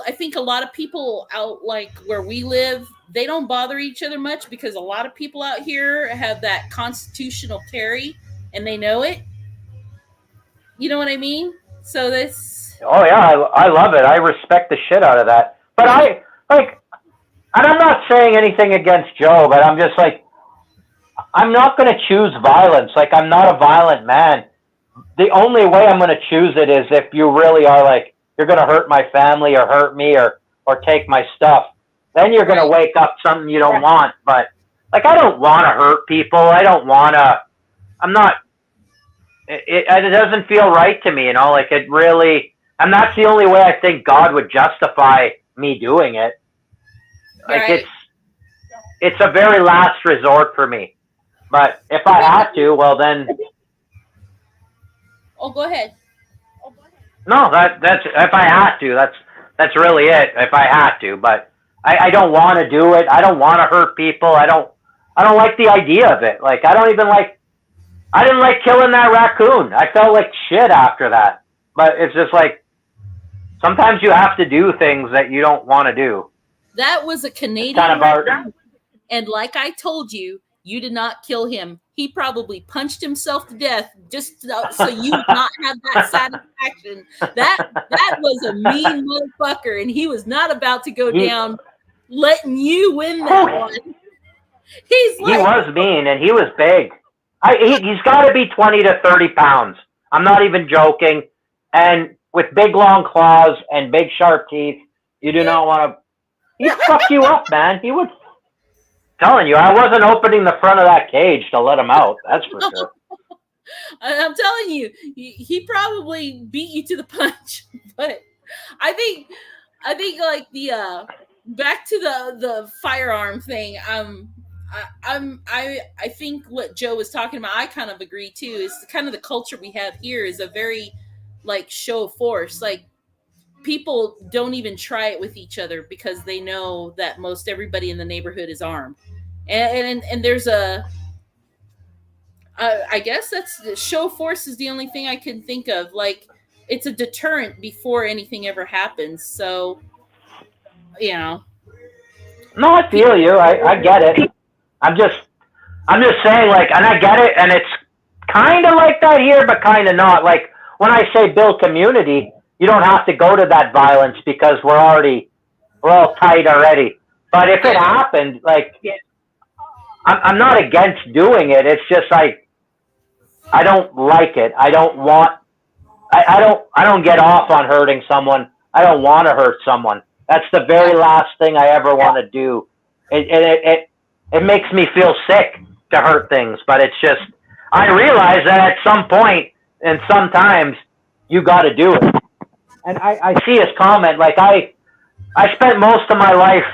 I think a lot of people out like where we live, they don't bother each other much because a lot of people out here have that constitutional carry and they know it. You know what I mean? So this. Oh yeah, I love it. I respect the shit out of that. But and I'm not saying anything against Joe, but I'm just like, I'm not going to choose violence. Like, I'm not a violent man. The only way I'm going to choose it is if you really are like, you're going to hurt my family or hurt me or take my stuff. Then you're going to wake up something you don't want. But, like, I don't want to hurt people. I don't want to, I'm not, it doesn't feel right to me, you know? Like, it really, and that's the only way I think God would justify me doing it. Like, it's a very last resort for me. But if I have to, well then. Oh, go ahead. No, that's if I have to. That's really it. If I have to, but I don't want to do it. I don't want to hurt people. I don't like the idea of it. Like, I didn't like killing that raccoon. I felt like shit after that. But it's just like, sometimes you have to do things that you don't want to do. That was a Canadian raccoon. And like I told you, you did not kill him. He probably punched himself to death just so you would not have that satisfaction. That was a mean motherfucker, and he was not about to go down letting you win that one. He was mean, and he was big. He's got to be 20 to 30 pounds. I'm not even joking. And with big long claws and big sharp teeth, you do not want to. He'd fuck you up, man. He would. Telling you, I wasn't opening the front of that cage to let him out. That's for sure. I'm telling you, he probably beat you to the punch. But I think like the back to the firearm thing. I think what Joe was talking about, I kind of agree too. Is kind of the culture we have here is a very like show of force. Like people don't even try it with each other because they know that most everybody in the neighborhood is armed, and there's a. I guess that's show of force is the only thing I can think of. Like it's a deterrent before anything ever happens. So, you know. No, I feel you. I get it. I'm just saying, like, and I get it, and it's kind of like that here, but kind of not. Like when I say build community, you don't have to go to that violence because we're all tight already. But if it happened, like, I'm not against doing it. It's just like I don't like it. I don't want. I don't get off on hurting someone. I don't want to hurt someone. That's the very last thing I ever want to do. It makes me feel sick to hurt things, but it's just, I realize that at some point and sometimes you got to do it. And I see his comment, like I spent most of my life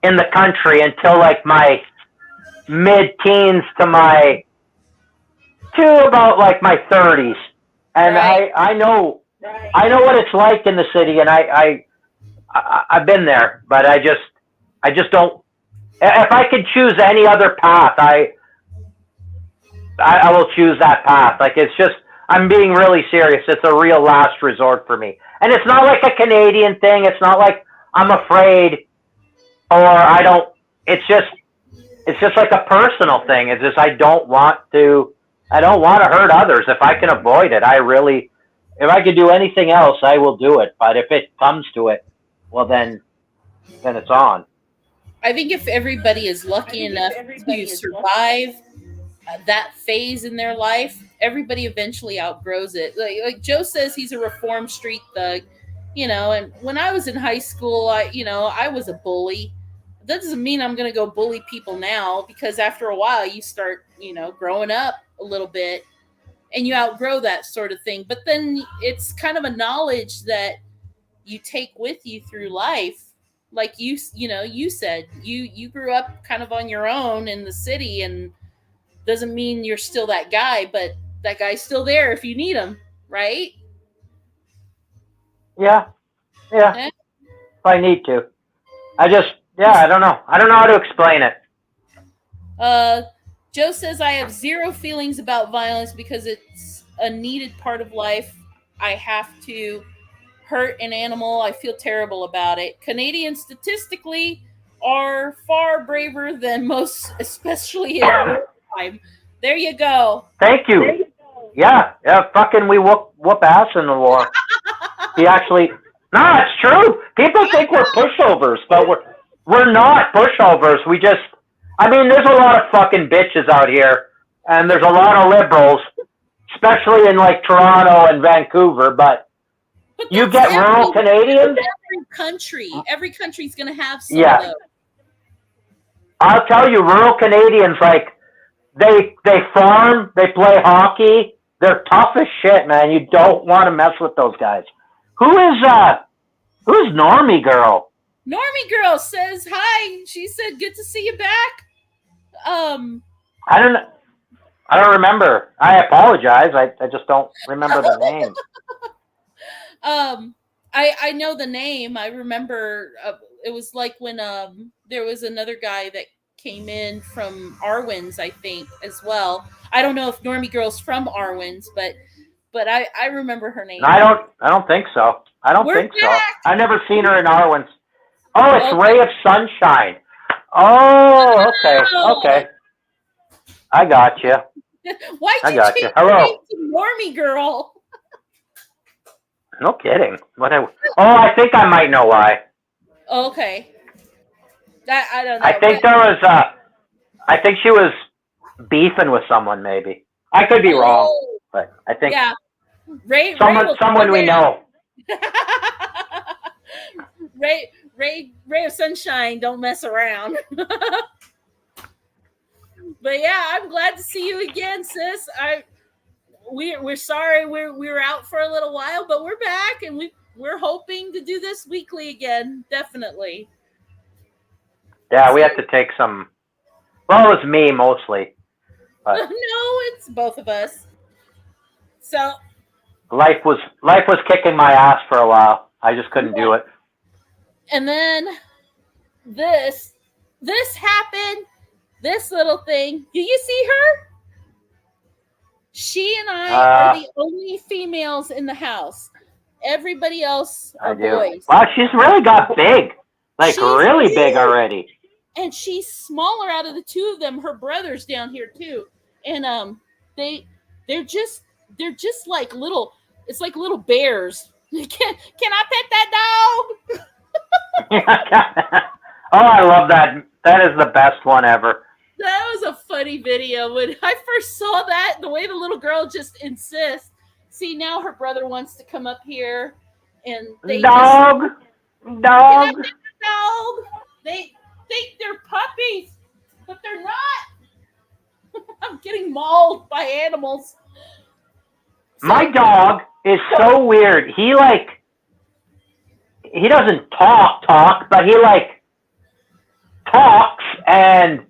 in the country until like my mid-teens to about like my 30s. And right. I know what it's like in the city, and I've been there, but I just don't. If I could choose any other path, I will choose that path. Like it's just, I'm being really serious. It's a real last resort for me, and it's not like a Canadian thing. It's not like I'm afraid or I don't. It's just like a personal thing. It's just I don't want to hurt others. If I can avoid it, if I could do anything else, I will do it. But if it comes to it, well then it's on. I think if everybody is lucky enough to survive that phase in their life, everybody eventually outgrows it. Like Joe says, he's a reformed street thug, and when I was in high school, I was a bully. That doesn't mean I'm going to go bully people now, because after a while you start, growing up a little bit and you outgrow that sort of thing. But then it's kind of a knowledge that you take with you through life. Like you said, you grew up kind of on your own in the city, and doesn't mean you're still that guy, but that guy's still there if you need him, right? Yeah. If I need to. I don't know. I don't know how to explain it. Joe says, I have zero feelings about violence because it's a needed part of life. I have to hurt an animal. I feel terrible about it. Canadians statistically are far braver than most, especially in wartime. There you go. Thank you. Yeah, fucking we whoop ass in the war. No, it's true. People think we're pushovers, but we're not pushovers. There's a lot of fucking bitches out here, and there's a lot of liberals, especially in like Toronto and Vancouver, but you get rural Canadians. Every country's going to have some of those. I'll tell you, rural Canadians, like they farm, they play hockey. They're tough as shit, man. You don't want to mess with those guys. Who's Normie Girl? Normie Girl says hi. She said, "Good to see you back." I don't remember. I apologize. I just don't remember the name. I know the name. I remember it was like when there was another guy that came in from Arwins, I think, as well. I don't know if Normie Girl's from Arwins, but I remember her name. I don't think so. I've never seen her in Arwins. Oh, it's Ray of Sunshine. Oh, okay. I got you. Why did you change your name to Normie Girl? No kidding. I think I might know why. Okay. I don't know. I think I think she was beefing with someone, maybe. I could be wrong, Oh, but I think yeah. Ray will someone we know. Ray of Sunshine, don't mess around. But yeah, I'm glad to see you again, sis. We're sorry we were out for a little while, but we're back and we're hoping to do this weekly again, definitely. Yeah, we have to take some. Well, it was me mostly. But No, it's both of us. So life was kicking my ass for a while. I just couldn't do it. and then this happened. This little thing. Do you see her? She and I are the only females in the house. Everybody else are boys. Wow, she's really got big. Like, She's really big already. And she's smaller out of the two of them. Her brother's down here too. And they're just like little, it's like little bears. Can I pet that dog? Oh, I love that. That is the best one ever. That was a funny video. When I first saw that, the way the little girl just insists. See, now her brother wants to come up here, and they dog. Dog. They think they're puppies, but they're not. I'm getting mauled by animals. My dog is so weird. He doesn't talk, but he talks and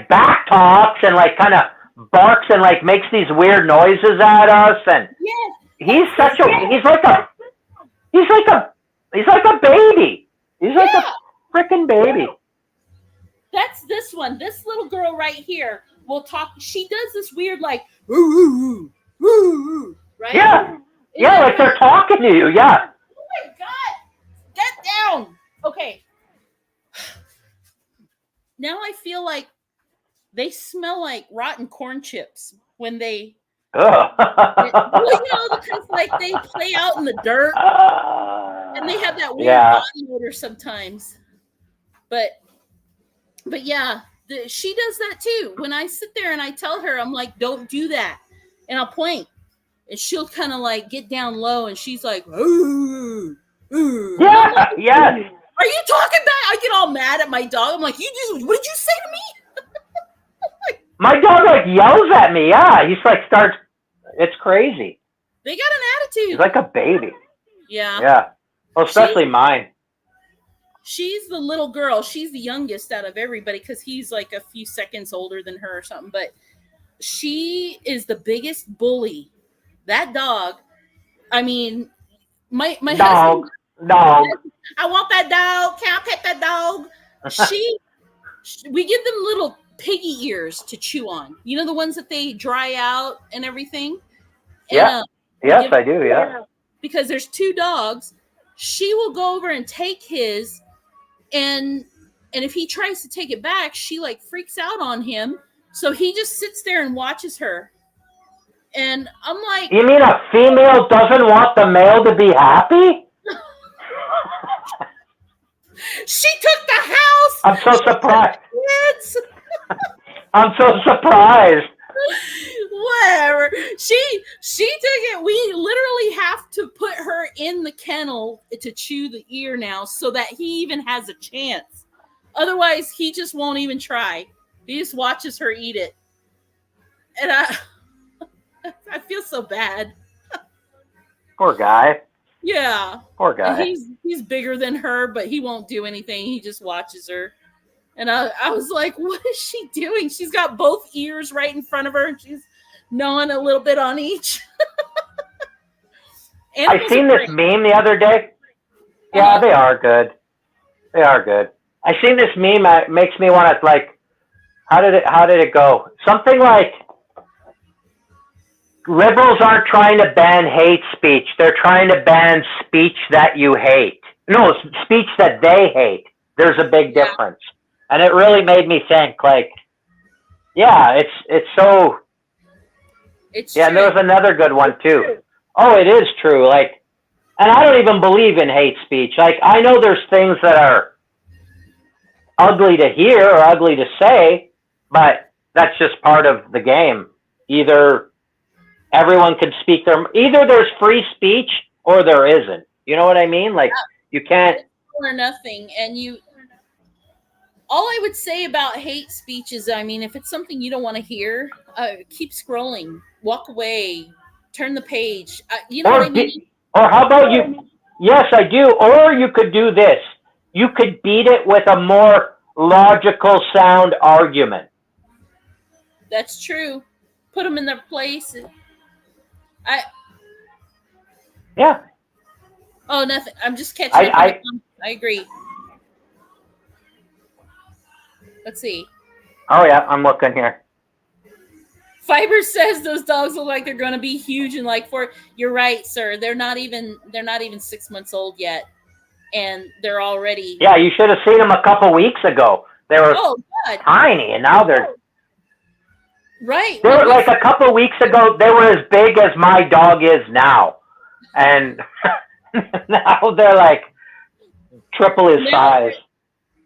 back talks and kind of barks and makes these weird noises at us. And he's like a baby. He's like a freaking baby. That's this one. This little girl right here will talk. She does this weird woo, right? Yeah. Yeah, like they're talking to you. Yeah. Oh my God. Get down. Okay. Now I feel like they smell like rotten corn chips when they, because they play out in the dirt and they have that weird body odor sometimes. But yeah, she does that too. When I sit there and I tell her, I'm like, don't do that. And I'll point and she'll kind of get down low and she's like, ooh, ooh. Yeah, like, yes. Are you talking back? I get all mad at my dog. I'm like, what did you say to me? My dog yells at me. Yeah, he's starts. It's crazy. They got an attitude. He's like a baby. Yeah. Yeah. Well, especially mine. She's the little girl. She's the youngest out of everybody because he's a few seconds older than her or something. But she is the biggest bully. That dog. I mean, my dog. Husband, I want that dog. Can I pet that dog? We give them little piggy ears to chew on. You know, the ones that they dry out and everything? Yeah. Yes, I do. Yeah. Because there's two dogs. She will go over and take his, and if he tries to take it back, she freaks out on him. So he just sits there and watches her. And I'm like, you mean a female doesn't want the male to be happy? She took the house. I'm so surprised. Kids. I'm so surprised. Whatever. She took it. We literally have to put her in the kennel to chew the ear now so that he even has a chance. Otherwise, he just won't even try. He just watches her eat it. And I feel so bad. Poor guy. Yeah. Poor guy. And he's bigger than her, but he won't do anything. He just watches her. And I was like, what is she doing? She's got both ears right in front of her, and she's gnawing a little bit on each. I seen this meme the other day. Yeah, they are good. They are good. I seen this meme that makes me want to how did it go? Something like liberals aren't trying to ban hate speech. They're trying to ban speech that you hate. No, speech that they hate. There's a big difference. And it really made me think, yeah, it's so. It's yeah, true. and there was another good one too. Oh, it is true. And I don't even believe in hate speech. I know there's things that are ugly to hear or ugly to say, but that's just part of the game. either everyone can speak either there's free speech or there isn't. You know what I mean? Like, you can't. Or nothing. And all I would say about hate speech is, I mean, if it's something you don't want to hear, keep scrolling, walk away, turn the page. You know what I mean? Or how about you? Yes, I do. Or you could do this. You could beat it with a more logical, sound argument. That's true. Put them in their place. Yeah. Oh, nothing. I'm just catching up. I agree. Let's see. Oh yeah, I'm looking here. Fiber says those dogs look like they're going to be huge and like for. You're right, sir. They're not even 6 months old yet, and they're already. Yeah, you should have seen them a couple weeks ago. They were tiny, and now they're. Right. They were like a couple weeks ago. They were as big as my dog is now, and now they're like triple his size.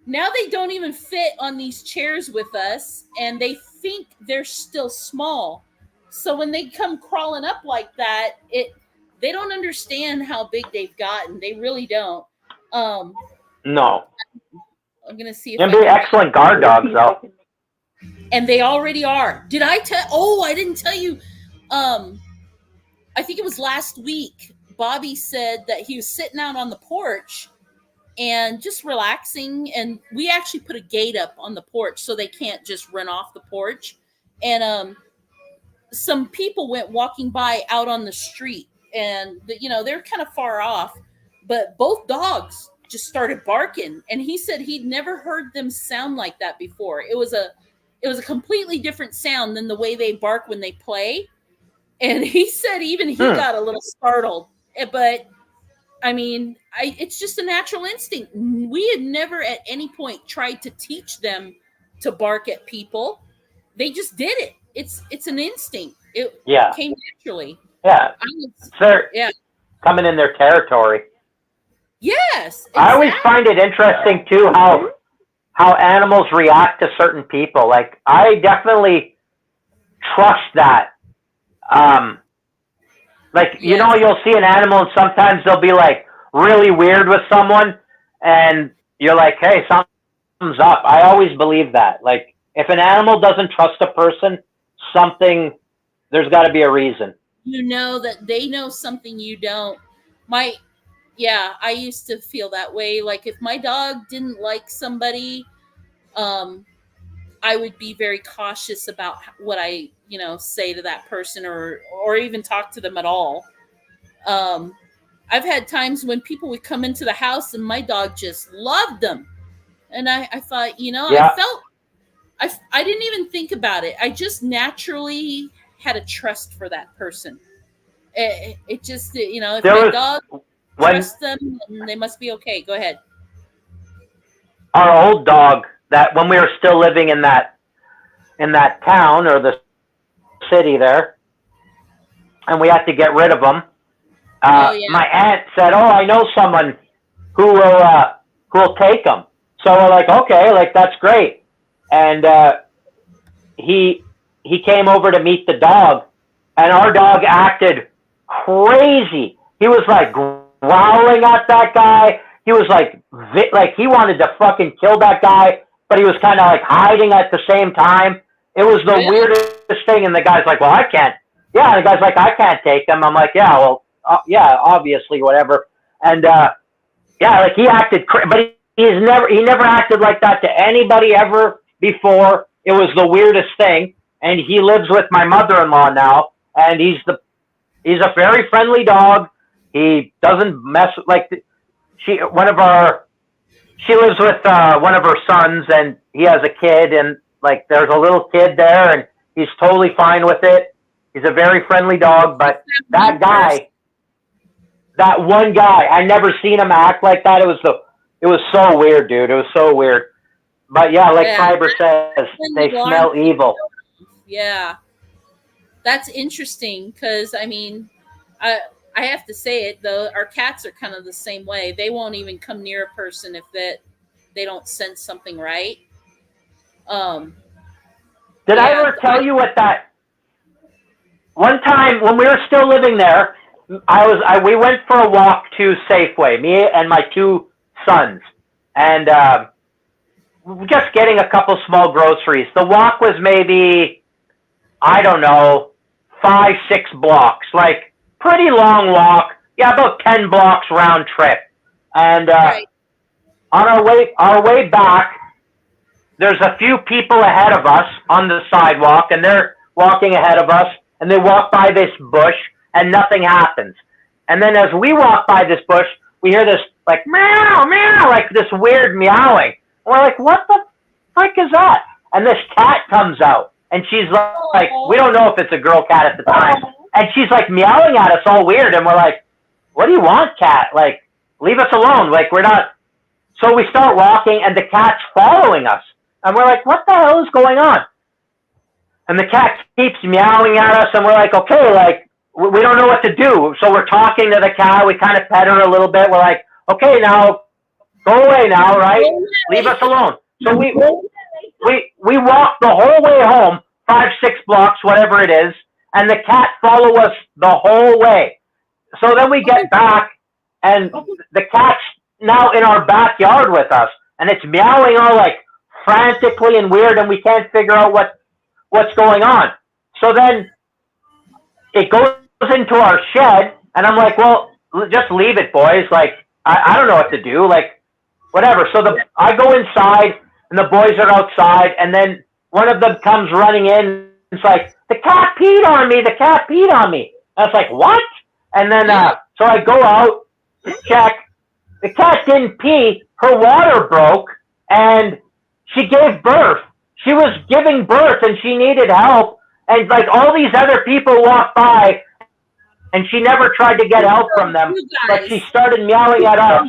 Now they don't even fit on these chairs with us, and they think they're still small. So when they come crawling up like that, they don't understand how big they've gotten. They really don't. No. I'm gonna see if they'll be excellent guard dogs, though. And they already are. Did I tell? Oh, I didn't tell you. I think it was last week. Bobby said that he was sitting out on the porch and just relaxing, and we actually put a gate up on the porch so they can't just run off the porch. And some people went walking by out on the street, and they're kind of far off, but both dogs just started barking, and he said he'd never heard them sound like that before. It was a completely different sound than the way they bark when they play, and he said even he got a little startled, but I mean, it's just a natural instinct. We had never at any point tried to teach them to bark at people. They just did it. It's an instinct. It came naturally. Yeah. Coming in their territory. Yes. Exactly. I always find it interesting too how animals react to certain people. Like, I definitely trust that. You'll see an animal and sometimes they'll be like really weird with someone and you're like, hey, something's up. I always believe that. Like, if an animal doesn't trust a person, there's got to be a reason. You know that they know something you don't. I used to feel that way. Like, if my dog didn't like somebody, I would be very cautious about what I, say to that person or even talk to them at all. I've had times when people would come into the house and my dog just loved them. And I thought, I didn't even think about it. I just naturally had a trust for that person. It just, if my dog trusts them, they must be okay. Go ahead. Our old dog, that when we were still living in that town or the city there, and we had to get rid of him. My aunt said, "Oh, I know someone who will take him." So we're like, "Okay, like that's great." And he came over to meet the dog, and our dog acted crazy. He was like growling at that guy. He was like he wanted to fucking kill that guy, but he was kind of like hiding at the same time. It was the weirdest thing. And the guy's like, "Well, I can't." Yeah, the guy's like, "I can't take them." I'm like, "Yeah, well, obviously, whatever." And like he acted, but he never acted like that to anybody ever before. It was the weirdest thing. And he lives with my mother-in-law now, and he's a very friendly dog. He doesn't mess she lives with one of her sons, and he has a kid, and like there's a little kid there, and he's totally fine with it. He's a very friendly dog, but that one guy, I never seen him act like that. It was so weird, dude. It was so weird. But Fiber says, they smell evil. Yeah. That's interesting because, I mean, I have to say it, though. Our cats are kind of the same way. They won't even come near a person if they don't sense something right. Did I ever tell you what that one time when we were still living there, we went for a walk to Safeway, me and my two sons, and just getting a couple small groceries. The walk was maybe, I don't know, 5, 6 blocks, like pretty long walk. Yeah, about 10 blocks round trip. And Right. on our way back, there's a few people ahead of us on the sidewalk, and they're walking ahead of us, and they walk by this bush, and nothing happens. And then as we walk by this bush, we hear this like meow, meow, like this weird meowing. And we're like, what the frick is that? And this cat comes out, and she's like, we don't know if it's a girl cat at the time, and she's like meowing at us all weird, and we're like, what do you want, cat? Like, leave us alone. Like, we're not. So we start walking, and the cat's following us. And we're like, what the hell is going on? And the cat keeps meowing at us, and we're like, okay, like, we don't know what to do. So we're talking to the cat. We kind of pet her a little bit. We're like, okay, now, go away now, right? Leave us alone. So we walk the whole way home, 5, 6 blocks, whatever it is, and the cat follow us the whole way. So then we get back, and the cat's now in our backyard with us, and it's meowing all like frantically and weird, and we can't figure out what's going on. So then it goes into our shed, and I'm like, well, just leave it, boys. Like, I don't know what to do. Like, whatever. So I go inside, and the boys are outside, and then one of them comes running in. It's like, the cat peed on me. The cat peed on me. I was like, what? And then, so I go out to check. The cat didn't pee. Her water broke, and she gave birth. She was giving birth, and she needed help. And, like, all these other people walked by, and she never tried to get help from them. But she started meowing at us,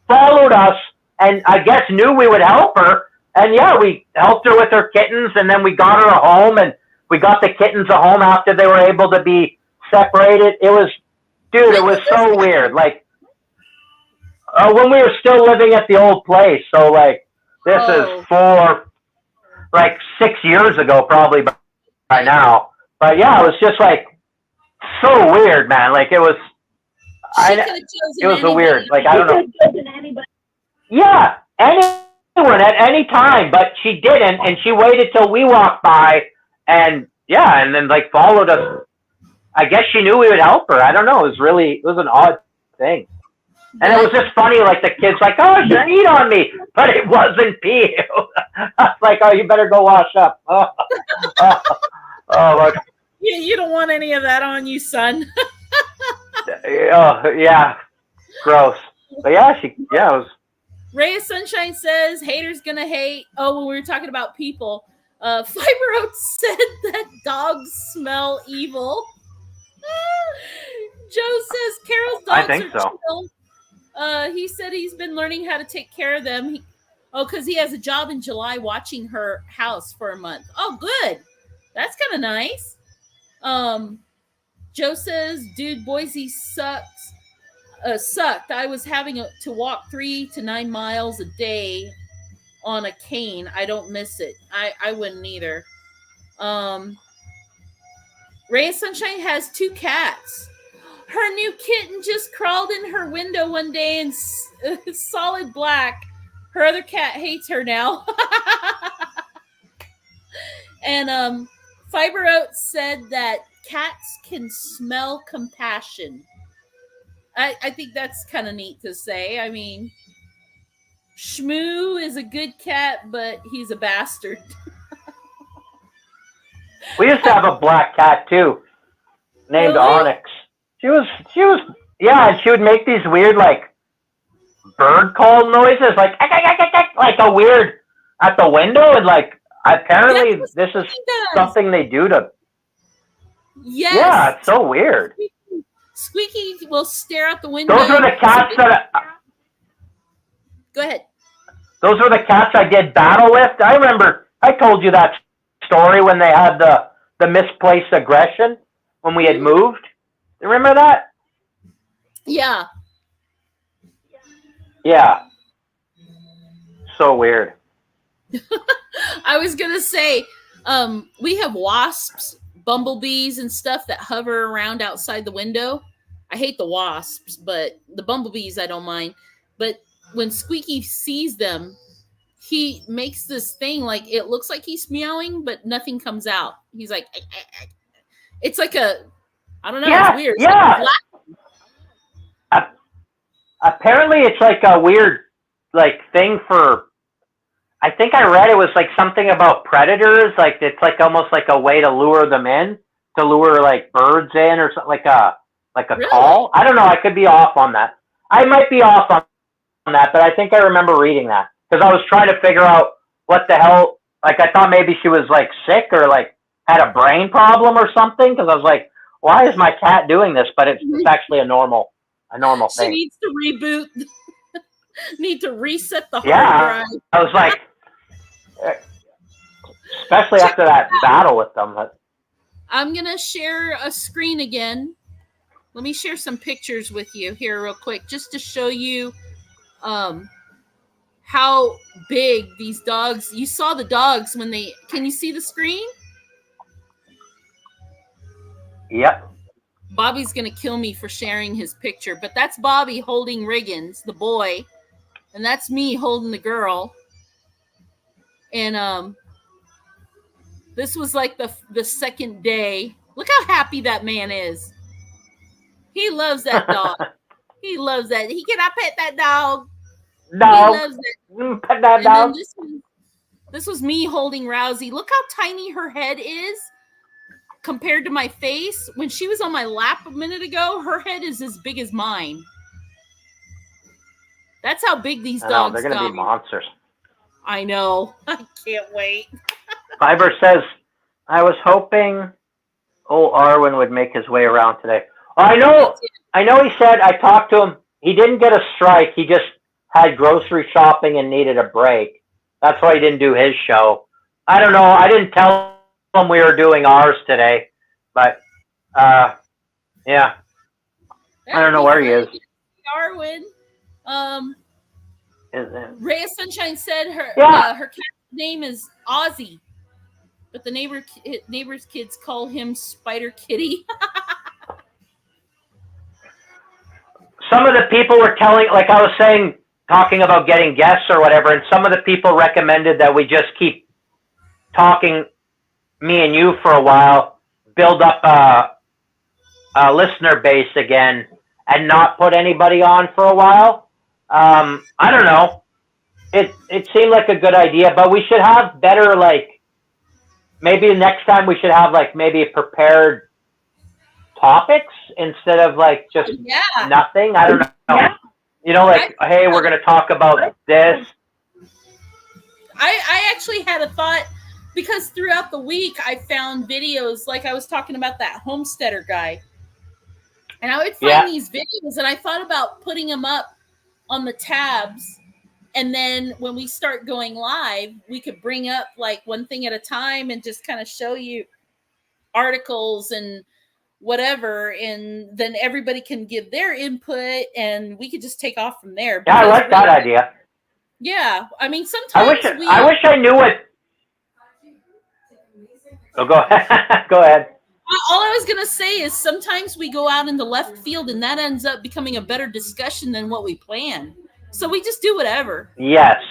followed us, and I guess knew we would help her. And, yeah, we helped her with her kittens, and then we got her a home, and we got the kittens a home after they were able to be separated. It was so weird. Like, when we were still living at the old place. So, like, this is 6 years ago, probably by now. But yeah, it was just like so weird, man. Like, it was, it was a weird, like, I don't know. Yeah, anyone at any time, but she didn't, and she waited till we walked by, and yeah, and then like followed us. I guess she knew we would help her. I don't know. It was an odd thing. And it was just funny, like the kids like, oh, she peed on me, but it wasn't pee. I was like, oh, you better go wash up. Like, you don't want any of that on you, son. Oh, yeah, gross. But yeah, it was. Ray of Sunshine says, haters gonna hate. Oh, when we were talking about people, Fiber Oats said that dogs smell evil. Joe says Carol's dogs I think are so. chill. He said he's been learning how to take care of them. Because he has a job in July watching her house for a month. Oh, good. That's kind of nice. Joe says, dude, Boise sucked. I was having to walk 3 to 9 miles a day on a cane. I don't miss it. I wouldn't either. Ray of Sunshine has 2 cats. Her new kitten just crawled in her window one day and solid black. Her other cat hates her now. And Fiber Oats said that cats can smell compassion. I think that's kind of neat to say. I mean, Shmoo is a good cat, but he's a bastard. We used to have a black cat too, named Onyx. She was, yeah, and she would make these weird, like, bird call noises, like a weird at the window, and like apparently this is something they do to. Yes. Yeah, it's so weird. Squeaky will stare out the window. Those were the cats that. Go ahead. Those were the cats I did battle with. I remember I told you that story when they had the misplaced aggression when we had moved. You remember that? Yeah. Yeah. So weird. I was gonna say, we have wasps, bumblebees and stuff that hover around outside the window. I hate the wasps, but the bumblebees I don't mind. But when Squeaky sees them, he makes this thing like it looks like he's meowing, but nothing comes out. He's like, it's like a, I don't know, Yeah, it's weird. It's yeah. like Apparently, it's like a weird like thing for. I think I read it was like something about predators. Like it's like almost like a way to lure them in, to lure like birds in or something like a Really? call. I don't know. I could be off on that. I might be off on that, but I think I remember reading that because I was trying to figure out what the hell. Like I thought maybe she was like sick or like had a brain problem or something because I was like, why is my cat doing this? But it's actually a normal she thing. needs to reboot, need to reset the hard Yeah, drive. I was like, especially after that battle with them. I'm going to share a screen again. Let me share some pictures with you here real quick just to show you how big these dogs. You saw the dogs when they. Can you see the screen? Yep. Bobby's going to kill me for sharing his picture, but that's Bobby holding Riggins, the boy, and that's me holding the girl. And this was like the second day. Look how happy that man is. He loves that dog. He loves that. Can I pet that dog? No. He loves it. Pet that And dog. then this was me holding Rousey. Look how tiny her head is compared to my face. When she was on my lap a minute ago, her head is as big as mine. That's how big these dogs They're going to be monsters. I know. I can't wait. Fiber says, I was hoping old Arwen would make his way around today. I know he said, I talked to him. He didn't get a strike. He just had grocery shopping and needed a break. That's why he didn't do his show. I don't know. I didn't tell him we were doing ours today. But, yeah. I don't know where he is. Arwen. Ray of Sunshine said her cat's name is Ozzy, but the neighbor's kids call him Spider Kitty. Some of the people were telling, like I was saying, talking about getting guests or whatever, and some of the people recommended that we just keep talking, me and you, for a while, build up a listener base again, and not put anybody on for a while. I don't know. It seemed like a good idea, but we should have better, like, maybe next time we should have, like, maybe prepared topics instead of, like, just nothing. I don't know. Yeah. You know, like, hey, we're going to talk about this. I actually had a thought, because throughout the week I found videos, like I was talking about that homesteader guy. And I would find these videos, and I thought about putting them up on the tabs. And then when we start going live, we could bring up like one thing at a time and just kind of show you articles and whatever. And then everybody can give their input and we could just take off from there. Yeah, I like that idea. Yeah. I mean, sometimes I wish I knew what. Oh, go ahead. Go ahead. All I was going to say is sometimes we go out in the left field and that ends up becoming a better discussion than what we planned. So we just do whatever. Yes.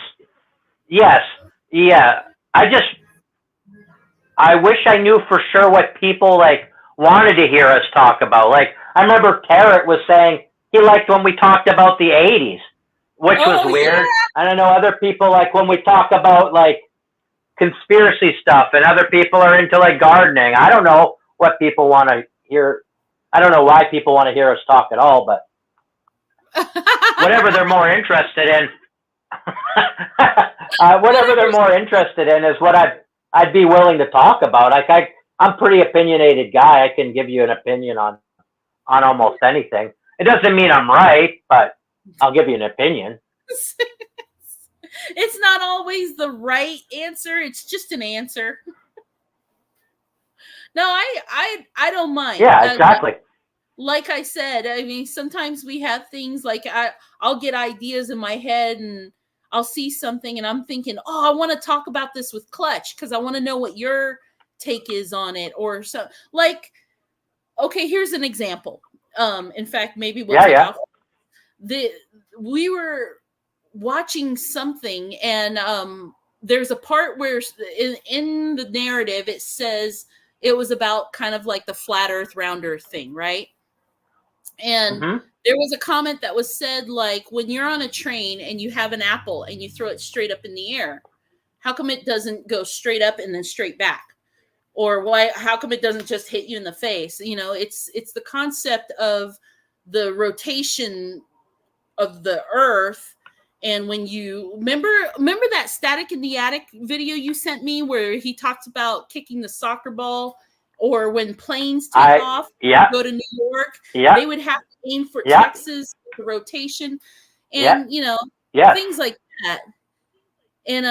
Yeah. I wish I knew for sure what people like wanted to hear us talk about. Like, I remember Carrot was saying he liked when we talked about the 80s, which was weird. Yeah. I don't know, other people like when we talk about like conspiracy stuff, and other people are into like gardening. I don't know what people want to hear. I don't know why people want to hear us talk at all, but whatever they're more interested in, whatever they're more interested in is what I'd be willing to talk about. Like I'm a pretty opinionated guy. I can give you an opinion on almost anything. It doesn't mean I'm right, but I'll give you an opinion. It's not always the right answer. It's just an answer. No, I don't mind. Yeah, exactly. Like I said, I mean, sometimes we have things like I'll get ideas in my head and I'll see something and I'm thinking, oh, I want to talk about this with Clutch because I want to know what your take is on it, or so. Like, okay, here's an example. In fact, maybe we'll take off. We were watching something, and there's a part where in the narrative it says it was about kind of like the flat earth, round earth thing, right? And there was a comment that was said, like, when you're on a train and you have an apple and you throw it straight up in the air, how come it doesn't go straight up and then straight back? Or how come it doesn't just hit you in the face? You know, it's the concept of the rotation of the earth. And when you remember that Static in the Attic video you sent me where he talks about kicking the soccer ball, or when planes take off, go to New York, they would have to aim for Texas, the rotation, and you know, things like that. And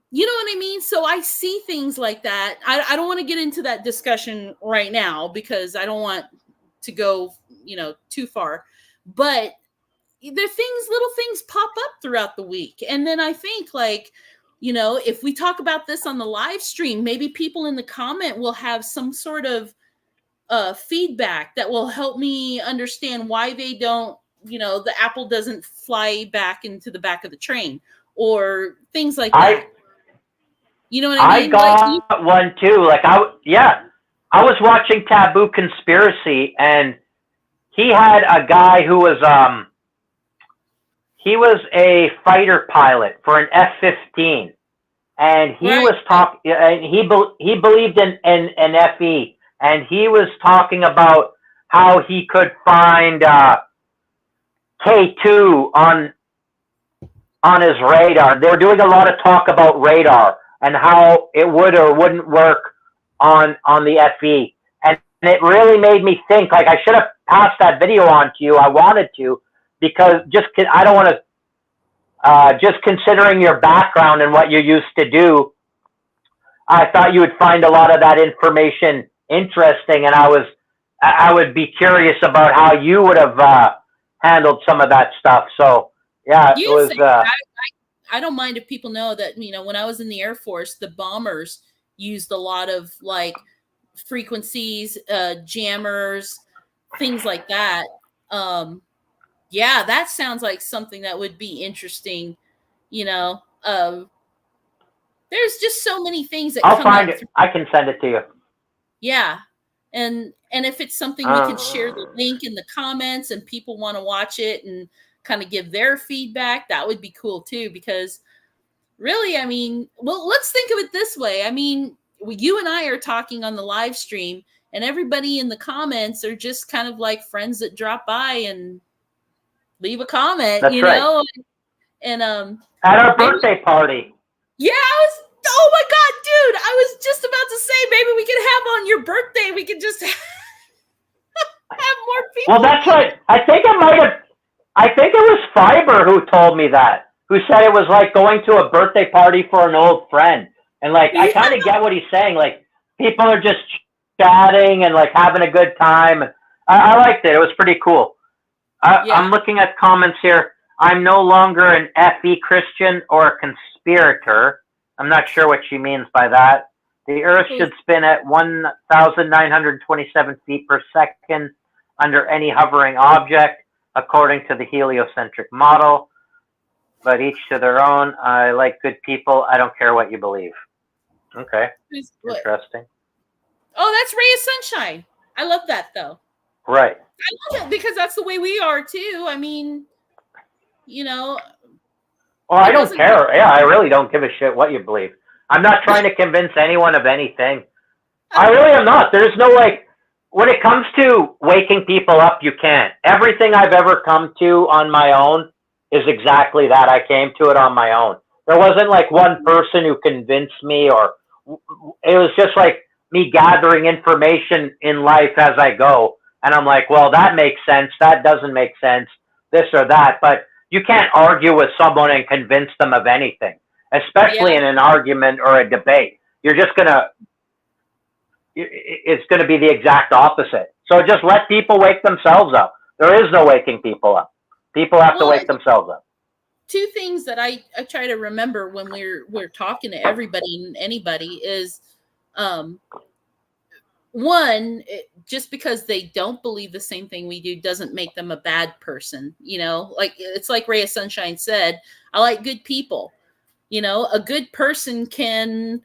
you know what I mean? So I see things like that. I don't want to get into that discussion right now because I don't want to go, you know, too far. But little things pop up throughout the week. And then I think, like, you know, if we talk about this on the live stream, maybe people in the comment will have some sort of feedback that will help me understand why they don't, you know, the apple doesn't fly back into the back of the train or things like that. You know what I mean? I got one too. Like I was watching Taboo Conspiracy, and he had a guy who was he was a fighter pilot for an F-15, and he was talking. He believed in FE, and he was talking about how he could find K2 on his radar. They were doing a lot of talk about radar and how it would or wouldn't work on the FE, and it really made me think. Like, I should have passed that video on to you. I wanted to. Because I don't want to, just considering your background and what you used to do, I thought you would find a lot of that information interesting, and I would be curious about how you would have handled some of that stuff. So yeah, it was. I don't mind if people know that, you know, when I was in the Air Force, the bombers used a lot of like frequencies, jammers, things like that. Yeah, that sounds like something that would be interesting. You know, there's just so many things that I'll find it. I can send it to you. Yeah. And if it's something we can share the link in the comments and people want to watch it and kind of give their feedback, that would be cool too. Because really, I mean, well, let's think of it this way. I mean, you and I are talking on the live stream, and everybody in the comments are just kind of like friends that drop by and leave a comment. That's right. Know? And at our birthday party. Yeah, oh my God, dude, I was just about to say maybe we could have on your birthday, we could just have more people. Well, that's right. I think it was Fiber who told me that, who said it was like going to a birthday party for an old friend. And like, I kind of get what he's saying. Like, people are just chatting and like having a good time. I liked it. It was pretty cool. I'm looking at comments here. I'm no longer an FE Christian or a conspirator. I'm not sure what she means by that. The Earth should spin at 1,927 feet per second under any hovering object, according to the heliocentric model. But each to their own. I like good people. I don't care what you believe. Okay. Interesting. Oh, that's Ray of Sunshine. I love that, though. Right. I love it because that's the way we are, too. I mean, you know. Well, I don't care. Yeah, I really don't give a shit what you believe. I'm not trying to convince anyone of anything. I really am not. There's no, like, when it comes to waking people up, you can't. Everything I've ever come to on my own is exactly that. I came to it on my own. There wasn't, like, one person who convinced me, or it was just, like, me gathering information in life as I go. And I'm like, well, that makes sense. That doesn't make sense. This or that. But you can't argue with someone and convince them of anything, especially in an argument or a debate. You're just it's going to be the exact opposite. So just let people wake themselves up. There is no waking people up. People have to wake themselves up. Two things that I try to remember when we're talking to everybody and anybody is, Um, just because they don't believe the same thing we do doesn't make them a bad person. Like it's like Ray of Sunshine said, I like good people. A good person can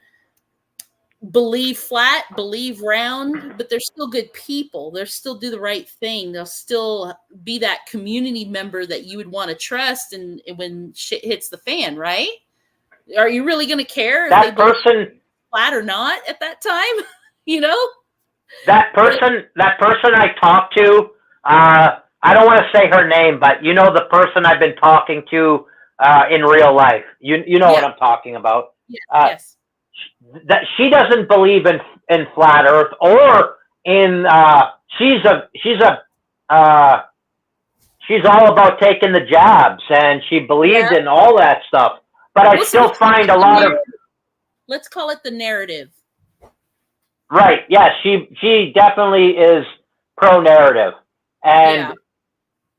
believe flat, believe round, but they're still good people. They'll still do the right thing. They'll still be that community member that you would want to trust. And when shit hits the fan, right? Are you really going to care that if they person flat or not at that time? That person I talked to, I don't want to say her name, but the person I've been talking to in real life. You know what I'm talking about. Yes. That she doesn't believe in flat Earth or in she's all about taking the jabs, and she believed in all that stuff. But I still find a lot of, let's call it the narrative. Right. Yeah, she definitely is pro narrative. And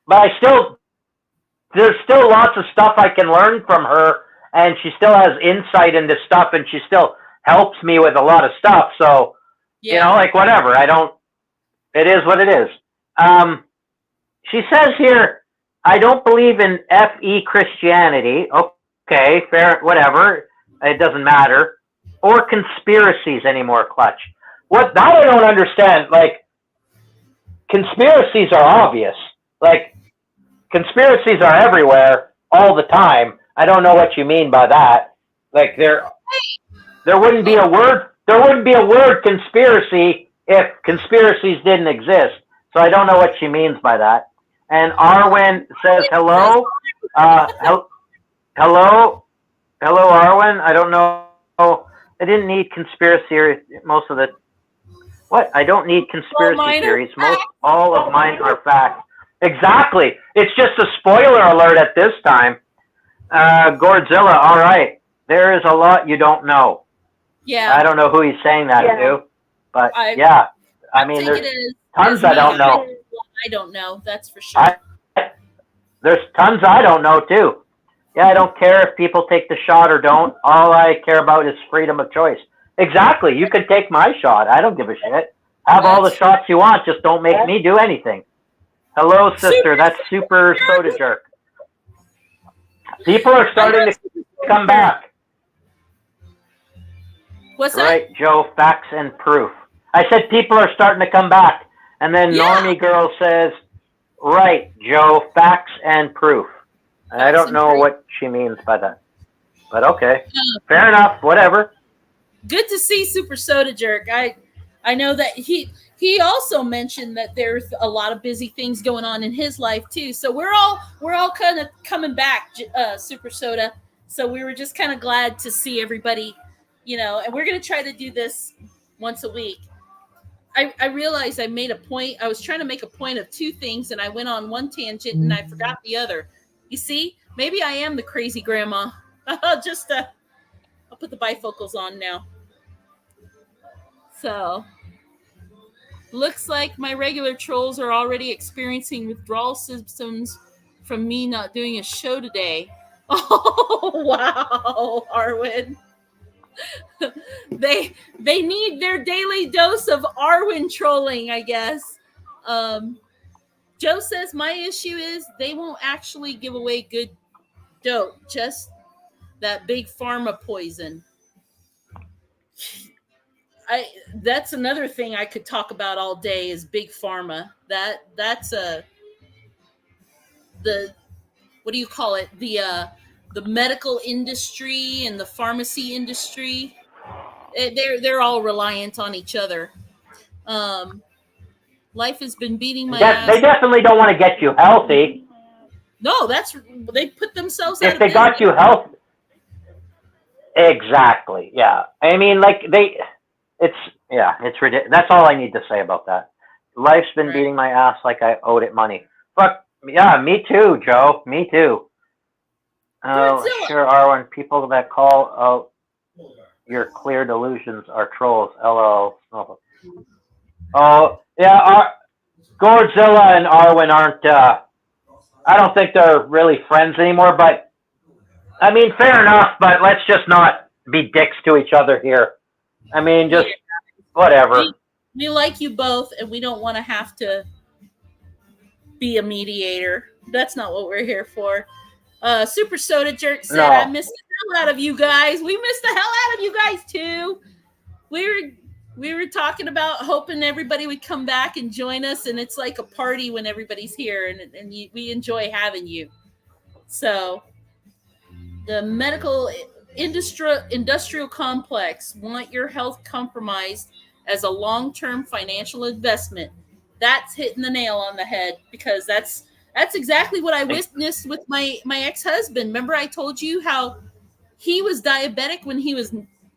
but there's still lots of stuff I can learn from her, and she still has insight into stuff, and she still helps me with a lot of stuff. So, like whatever. It is what it is. She says here, I don't believe in FE Christianity. Okay, fair, whatever. It doesn't matter. Or conspiracies anymore, Clutch. That I don't understand. Like, conspiracies are obvious. Like, conspiracies are everywhere all the time. I don't know what you mean by that. Like, there wouldn't be a word conspiracy if conspiracies didn't exist. So I don't know what she means by that. And Arwen says hello. Hello, Arwen. I don't know. I didn't need conspiracy. Most of the what? I don't need conspiracy theories. All of mine are facts. Exactly. It's just a spoiler alert at this time. Godzilla. All right. There is a lot you don't know. Yeah. I don't know who he's saying that to, but I mean, there's tons I don't know. I don't know. That's for sure. There's tons I don't know too. Yeah, I don't care if people take the shot or don't. All I care about is freedom of choice. Exactly. You could take my shot. I don't give a shit. Have all the shots you want. Just don't make me do anything. Hello, sister. That's Super Soda Jerk. People are starting to come back. What's that? Right, Joe. Facts and proof. I said people are starting to come back. And then Normie Girl says, right, Joe. Facts and proof. I don't know what she means by that. But okay. Fair enough. Whatever. Good to see Super Soda Jerk. I know that he also mentioned that there's a lot of busy things going on in his life too. So we're all kind of coming back, Super Soda. So we were just kind of glad to see everybody, and we're going to try to do this once a week. I realized I made a point. I was trying to make a point of two things, and I went on one tangent and I forgot the other. You see, maybe I am the crazy grandma. I'll put the bifocals on now. So, looks like my regular trolls are already experiencing withdrawal symptoms from me not doing a show today. Oh, wow, Arwen. They need their daily dose of Arwen trolling, I guess. Joe says my issue is they won't actually give away good dope, just that big pharma poison. That's another thing I could talk about all day is big pharma. That's the what do you call it? The medical industry and the pharmacy industry. They're all reliant on each other. Life has been beating my ass. They definitely don't want to get you healthy. No, they put themselves out if they got you healthy. Exactly. Yeah. I mean, it's ridiculous. That's all I need to say about that. Life's been beating my ass like I owed it money. Fuck. Yeah, me too, Joe. Me too. Oh, sure, Arwen. People that call your clear delusions are trolls. LOL. Oh, yeah. Godzilla and Arwen aren't. I don't think they're really friends anymore. But I mean, fair enough. But let's just not be dicks to each other here. I mean, just Whatever. We like you both, and we don't want to have to be a mediator. That's not what we're here for. Super Soda Jerk said, No. I missed the hell out of you guys. We missed the hell out of you guys too. We were talking about hoping everybody would come back and join us, and it's like a party when everybody's here, and we enjoy having you. So the medical industrial complex want your health compromised as a long-term financial investment. That's hitting the nail on the head, because that's exactly what I witnessed with my ex-husband. Remember I told you how he was diabetic when he was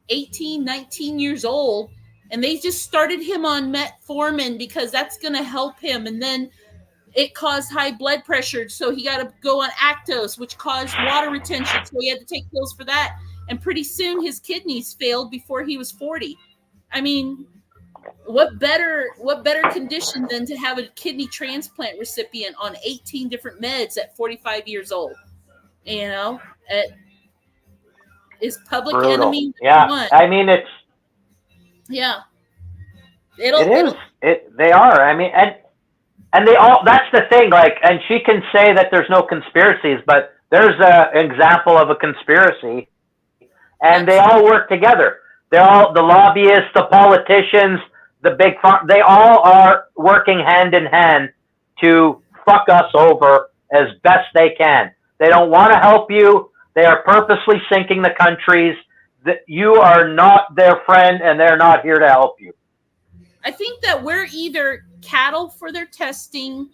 18, 19 years old, and they just started him on metformin because that's going to help him. And then it caused high blood pressure, so he got to go on Actos, which caused water retention, so he had to take pills for that. And pretty soon his kidneys failed before he was 40. I mean, what better condition than to have a kidney transplant recipient on 18 different meds at 45 years old? You know, is public Brutal. enemy Yeah, one. I mean, it's Yeah. They are. I mean, and they all. That's the thing. Like, and she can say that there's no conspiracies, but there's an example of a conspiracy, and they all work together. They're all the lobbyists, the politicians, the big farm. They all are working hand in hand to fuck us over as best they can. They don't want to help you. They are purposely sinking the countries. That you are not their friend, and they're not here to help you. I think that we're either cattle for their testing,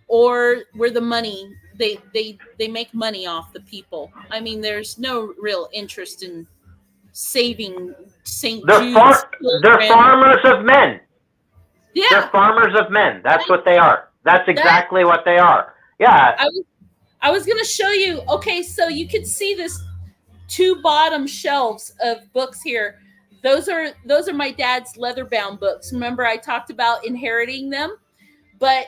or we're the money. They make money off the people. I mean, there's no real interest in saving St. Jude's. They're farmers of men. Yeah. They're farmers of men. That's what they are. That's exactly what they are. Yeah. I was going to show you. Okay, so you can see this two bottom shelves of books here. Those are my dad's leather-bound books. Remember, I talked about inheriting them, but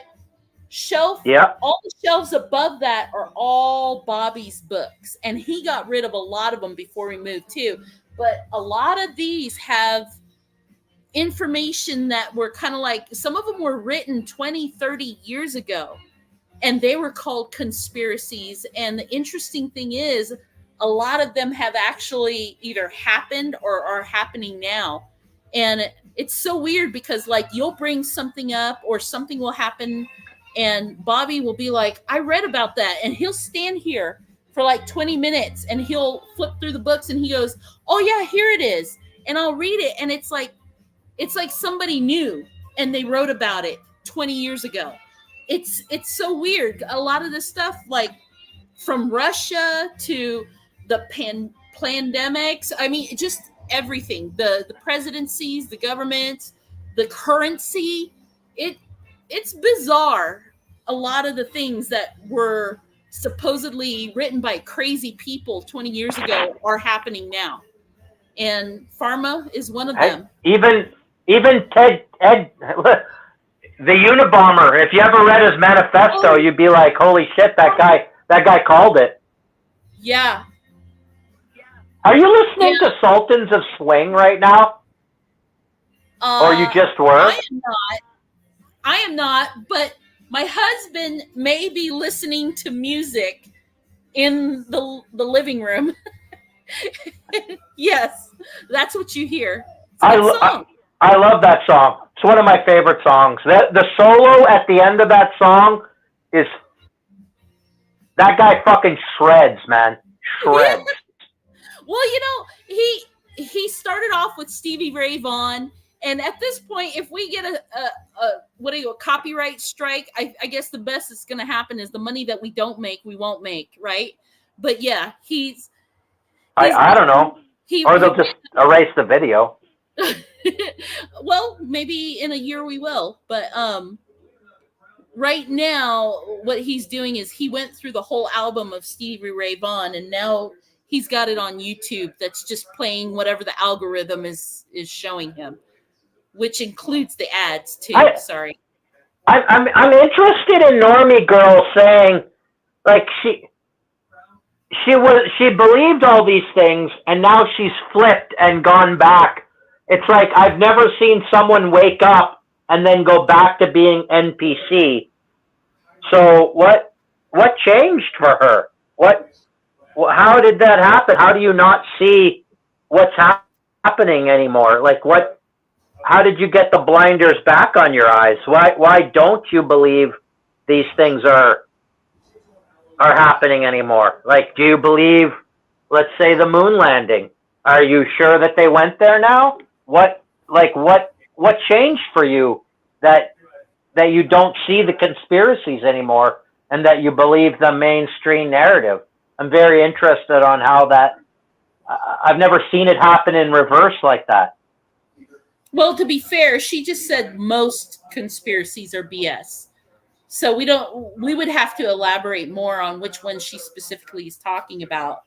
all the shelves above that are all Bobby's books, and he got rid of a lot of them before we moved too. But a lot of these have information that were kind of like, some of them were written 20, 30 years ago, and they were called conspiracies. And the interesting thing is, a lot of them have actually either happened or are happening now. And it's so weird because, like, you'll bring something up or something will happen, and Bobby will be like, I read about that. And he'll stand here for like 20 minutes and he'll flip through the books and he goes, oh yeah, here it is. And I'll read it. And it's like somebody new and they wrote about it 20 years ago. It's so weird. A lot of this stuff, like from Russia to the pandemics, I mean, just everything, the presidencies, the governments, the currency, it's bizarre. A lot of the things that were supposedly written by crazy people 20 years ago are happening now. And pharma is one of them. Even Ed, the Unabomber, if you ever read his manifesto, you'd be like, holy shit, that guy called it. Yeah. Are you listening to Sultans of Swing right now? Or you just were? I am not, but my husband may be listening to music in the living room. Yes, that's what you hear. I love that song. It's one of my favorite songs. The solo at the end of that song is, that guy fucking shreds, man. Shreds. Well, you know, he started off with Stevie Ray Vaughan, and at this point, if we get a copyright strike, I guess the best that's going to happen is the money that we don't make, we won't make, right? But yeah, I don't know. Or they'll just erase the video. Well, maybe in a year we will. But right now, what he's doing is he went through the whole album of Stevie Ray Vaughan, and now he's got it on YouTube that's just playing whatever the algorithm is showing him, which includes the ads too. Sorry. I'm interested in Normie Girl saying, like, she believed all these things, and now she's flipped and gone back It's like I've never seen someone wake up and then go back to being NPC. So what changed for her? How did that happen? How do you not see what's happening anymore? Like how did you get the blinders back on your eyes? Why don't you believe these things are happening anymore? Like, do you believe, let's say, the moon landing? Are you sure that they went there now? What changed for you that you don't see the conspiracies anymore and that you believe the mainstream narrative? I'm very interested on how that. I've never seen it happen in reverse like that. Well, to be fair, she just said most conspiracies are BS. So we would have to elaborate more on which one she specifically is talking about.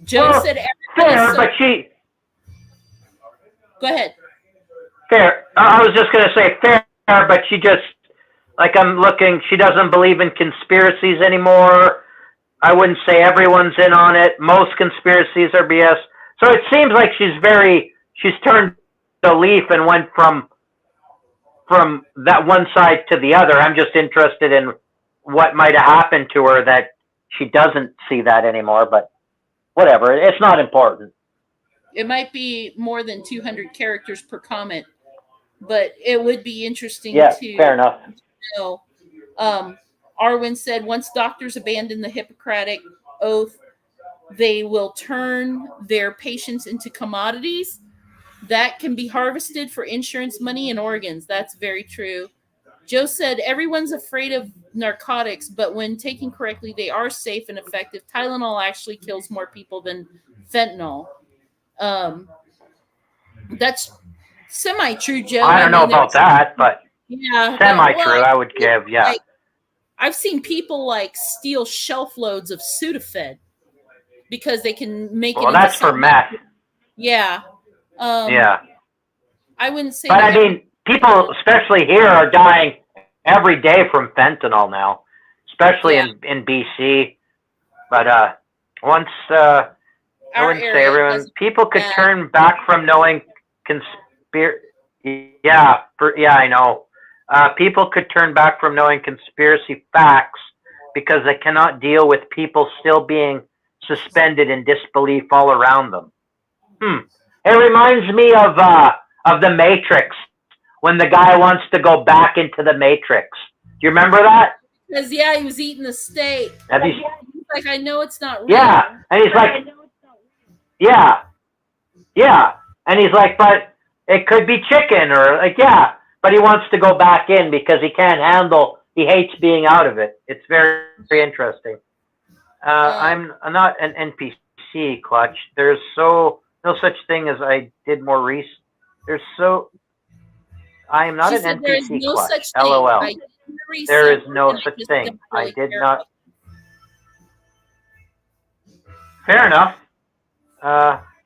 Joe said fair, but she. Go ahead. Fair. I was just going to say fair, but she just, like, I'm looking, she doesn't believe in conspiracies anymore. I wouldn't say everyone's in on it. Most conspiracies are BS. So it seems like she's turned a leaf and went from that one side to the other. I'm just interested in what might have happened to her that she doesn't see that anymore, but whatever. It's not important. It might be more than 200 characters per comment, but it would be interesting to fair enough. know. Arwen said, once doctors abandon the Hippocratic oath, they will turn their patients into commodities that can be harvested for insurance money and organs. That's very true. Joe said, everyone's afraid of narcotics, but when taken correctly, they are safe and effective. Tylenol actually kills more people than fentanyl. That's semi-true, Joe. I don't know about that, but yeah, semi-true, I would give, yeah. Like, I've seen people like steal shelf loads of Sudafed because they can make it. Well, that's for meth. Yeah. Yeah. I wouldn't say. But I mean, people, especially here, are dying every day from fentanyl now, especially in BC. But once I wouldn't say everyone. People could turn back from knowing conspiracy. Yeah, I know. People could turn back from knowing conspiracy facts because they cannot deal with people still being suspended in disbelief all around them. It reminds me of the Matrix, when the guy wants to go back into the Matrix. Do you remember that? Because he was eating the steak. He's like, I know it's not real. Yeah, and he's like, yeah, and he's like, but it could be chicken, or like, yeah. But he wants to go back in because he can't handle. He hates being out of it. It's very, very interesting. I'm not an NPC, Clutch. There's no such thing as I did more research. I am not an NPC, Clutch. LOL. There is no such thing. I did not. Fair enough.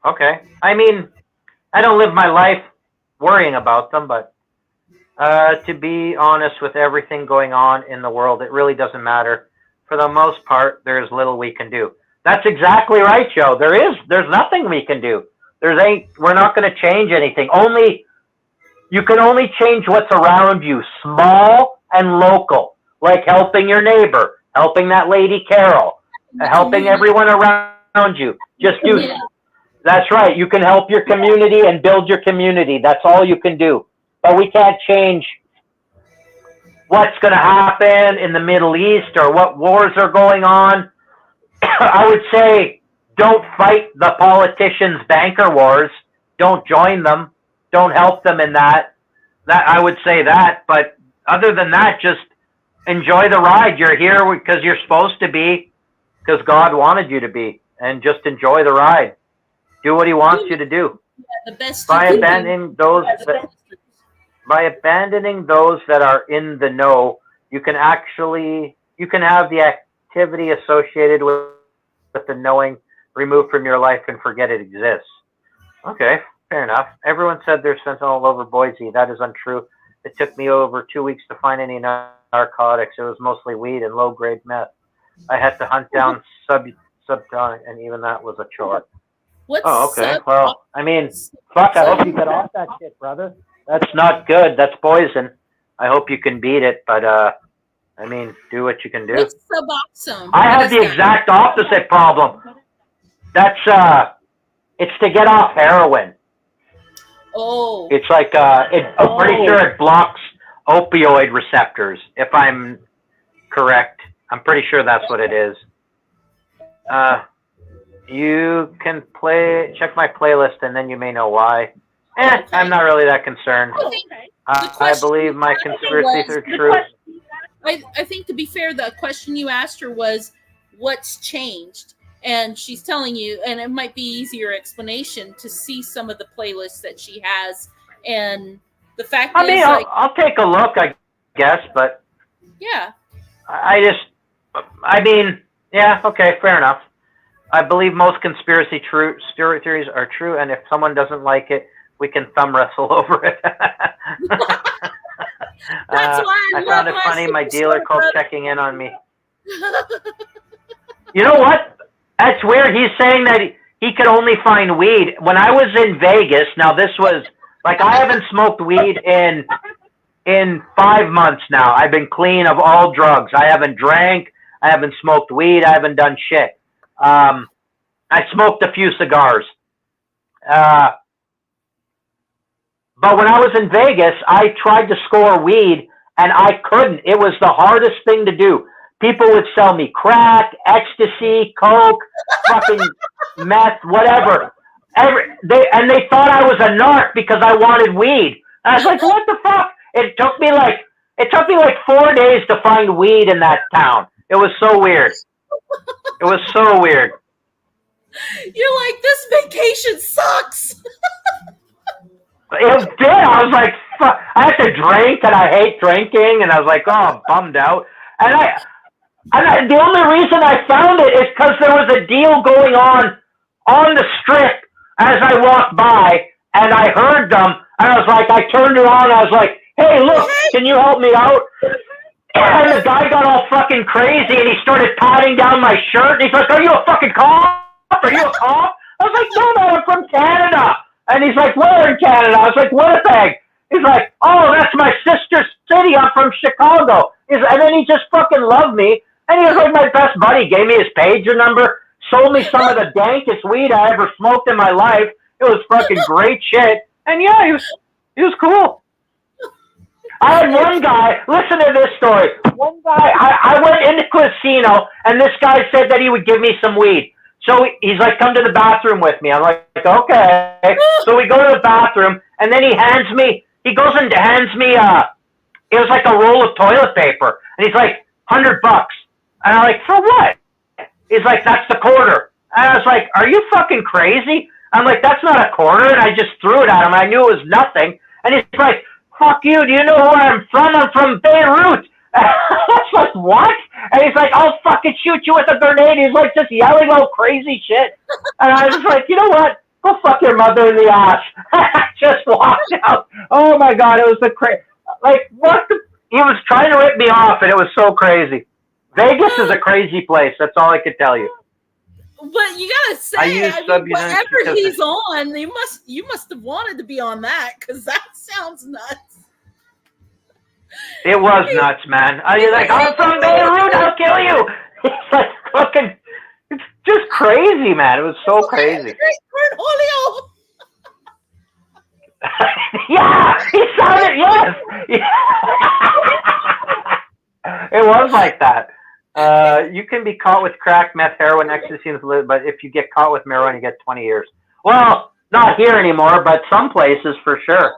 Okay. I mean, I don't live my life worrying about them, but to be honest, with everything going on in the world, it really doesn't matter. For the most part, there's little we can do. That's exactly right, Joe. There's nothing we can do. We're not going to change anything. You can only change what's around you, small and local, like helping your neighbor, helping that lady Carol, helping everyone around you. Just do. That's right. You can help your community and build your community. That's all you can do. But we can't change what's going to happen in the Middle East or what wars are going on. I would say don't fight the politicians' banker wars. Don't join them. Don't help them in that. I would say that. But other than that, just enjoy the ride. You're here because you're supposed to be, because God wanted you to be. And just enjoy the ride. Do what he wants you to do. The best by abandoning those that are in the know, you can have the activity associated with the knowing removed from your life and forget it exists. Okay, fair enough. Everyone said there's fentanyl all over Boise. That is untrue. It took me over 2 weeks to find any narcotics. It was mostly weed and low-grade meth. I had to hunt down subtonic, and even that was a chore. What's Oh, okay. sub? Well, I mean, fuck, I hope you get off that shit, brother. That's not good. That's poison. I hope you can beat it, but, I mean, do what you can do. What's Suboxone? I What had is the that? exact opposite problem. That's, it's to get off heroin. Oh. It's like, I'm pretty sure it blocks opioid receptors, if I'm correct. I'm pretty sure that's what it is. You can check my playlist, and then you may know why. Okay. I'm not really that concerned. I think I believe my conspiracies are true. I think, to be fair, the question you asked her was, what's changed? And she's telling you, and it might be easier explanation to see some of the playlists that she has. And the fact I mean, is, like, I'll take a look, I guess, but yeah. I mean, yeah, okay, fair enough. I believe most conspiracy theories are true, and if someone doesn't like it, we can thumb wrestle over it. That's why I found it love funny. My Superstore, dealer called brother. checking in on me. You know what? That's weird. He's saying that he could only find weed. When I was in Vegas, now this was like I haven't smoked weed in 5 months now. I've been clean of all drugs. I haven't drank. I haven't smoked weed. I haven't done shit. I smoked a few cigars. But when I was in Vegas, I tried to score weed, and I couldn't. It was the hardest thing to do. People would sell me crack, ecstasy, coke, fucking meth, whatever. They thought I was a narc because I wanted weed. And I was like, what the fuck? It took me like 4 days to find weed in that town. It was so weird. It was so weird. You're like, this vacation sucks. It did. I was like, fuck. I had to drink, and I hate drinking, and I was like, oh, I'm bummed out. And the only reason I found it is because there was a deal going on the strip as I walked by, and I heard them, and I was like, I turned around, and I was like, hey, look, can you help me out? And the guy got all fucking crazy, and he started patting down my shirt, and he's like, are you a fucking cop? Are you a cop? I was like, no, I'm from Canada. And he's like, where in Canada? I was like, Winnipeg. He's like, oh, that's my sister city. I'm from Chicago. And then he just fucking loved me. And he was like my best buddy. Gave me his pager number. Sold me some of the dankest weed I ever smoked in my life. It was fucking great shit. And yeah, he was cool. I had one guy, listen to this story. One guy, I went into the casino, and this guy said that he would give me some weed. So he's like, come to the bathroom with me. I'm like, okay. So we go to the bathroom, and then he goes and hands me, it was like a roll of toilet paper. And he's like, $100. And I'm like, for what? He's like, that's the quarter. And I was like, are you fucking crazy? I'm like, that's not a quarter. And I just threw it at him. I knew it was nothing. And he's like, fuck you. Do you know where I'm from? I'm from Beirut. I was like, what? And he's like, I'll fucking shoot you with a grenade. He's like just yelling all crazy shit. And I was like, you know what? Go fuck your mother in the ass. I just walked out. Oh my God, it was the what the, he was trying to rip me off, and it was so crazy. Vegas is a crazy place. That's all I could tell you. But you gotta say, whatever he's on, you must have wanted to be on that, because that sounds nuts. It was nuts, man. You're like, I'm from Beirut, I'll kill you. It's like fucking, it's just crazy, man. It was so crazy. Julio. Yeah, he sounded, yes. It was like that. You can be caught with crack, meth, heroin, ecstasy, but if you get caught with marijuana, you get 20 years. Well, not here anymore, but some places for sure.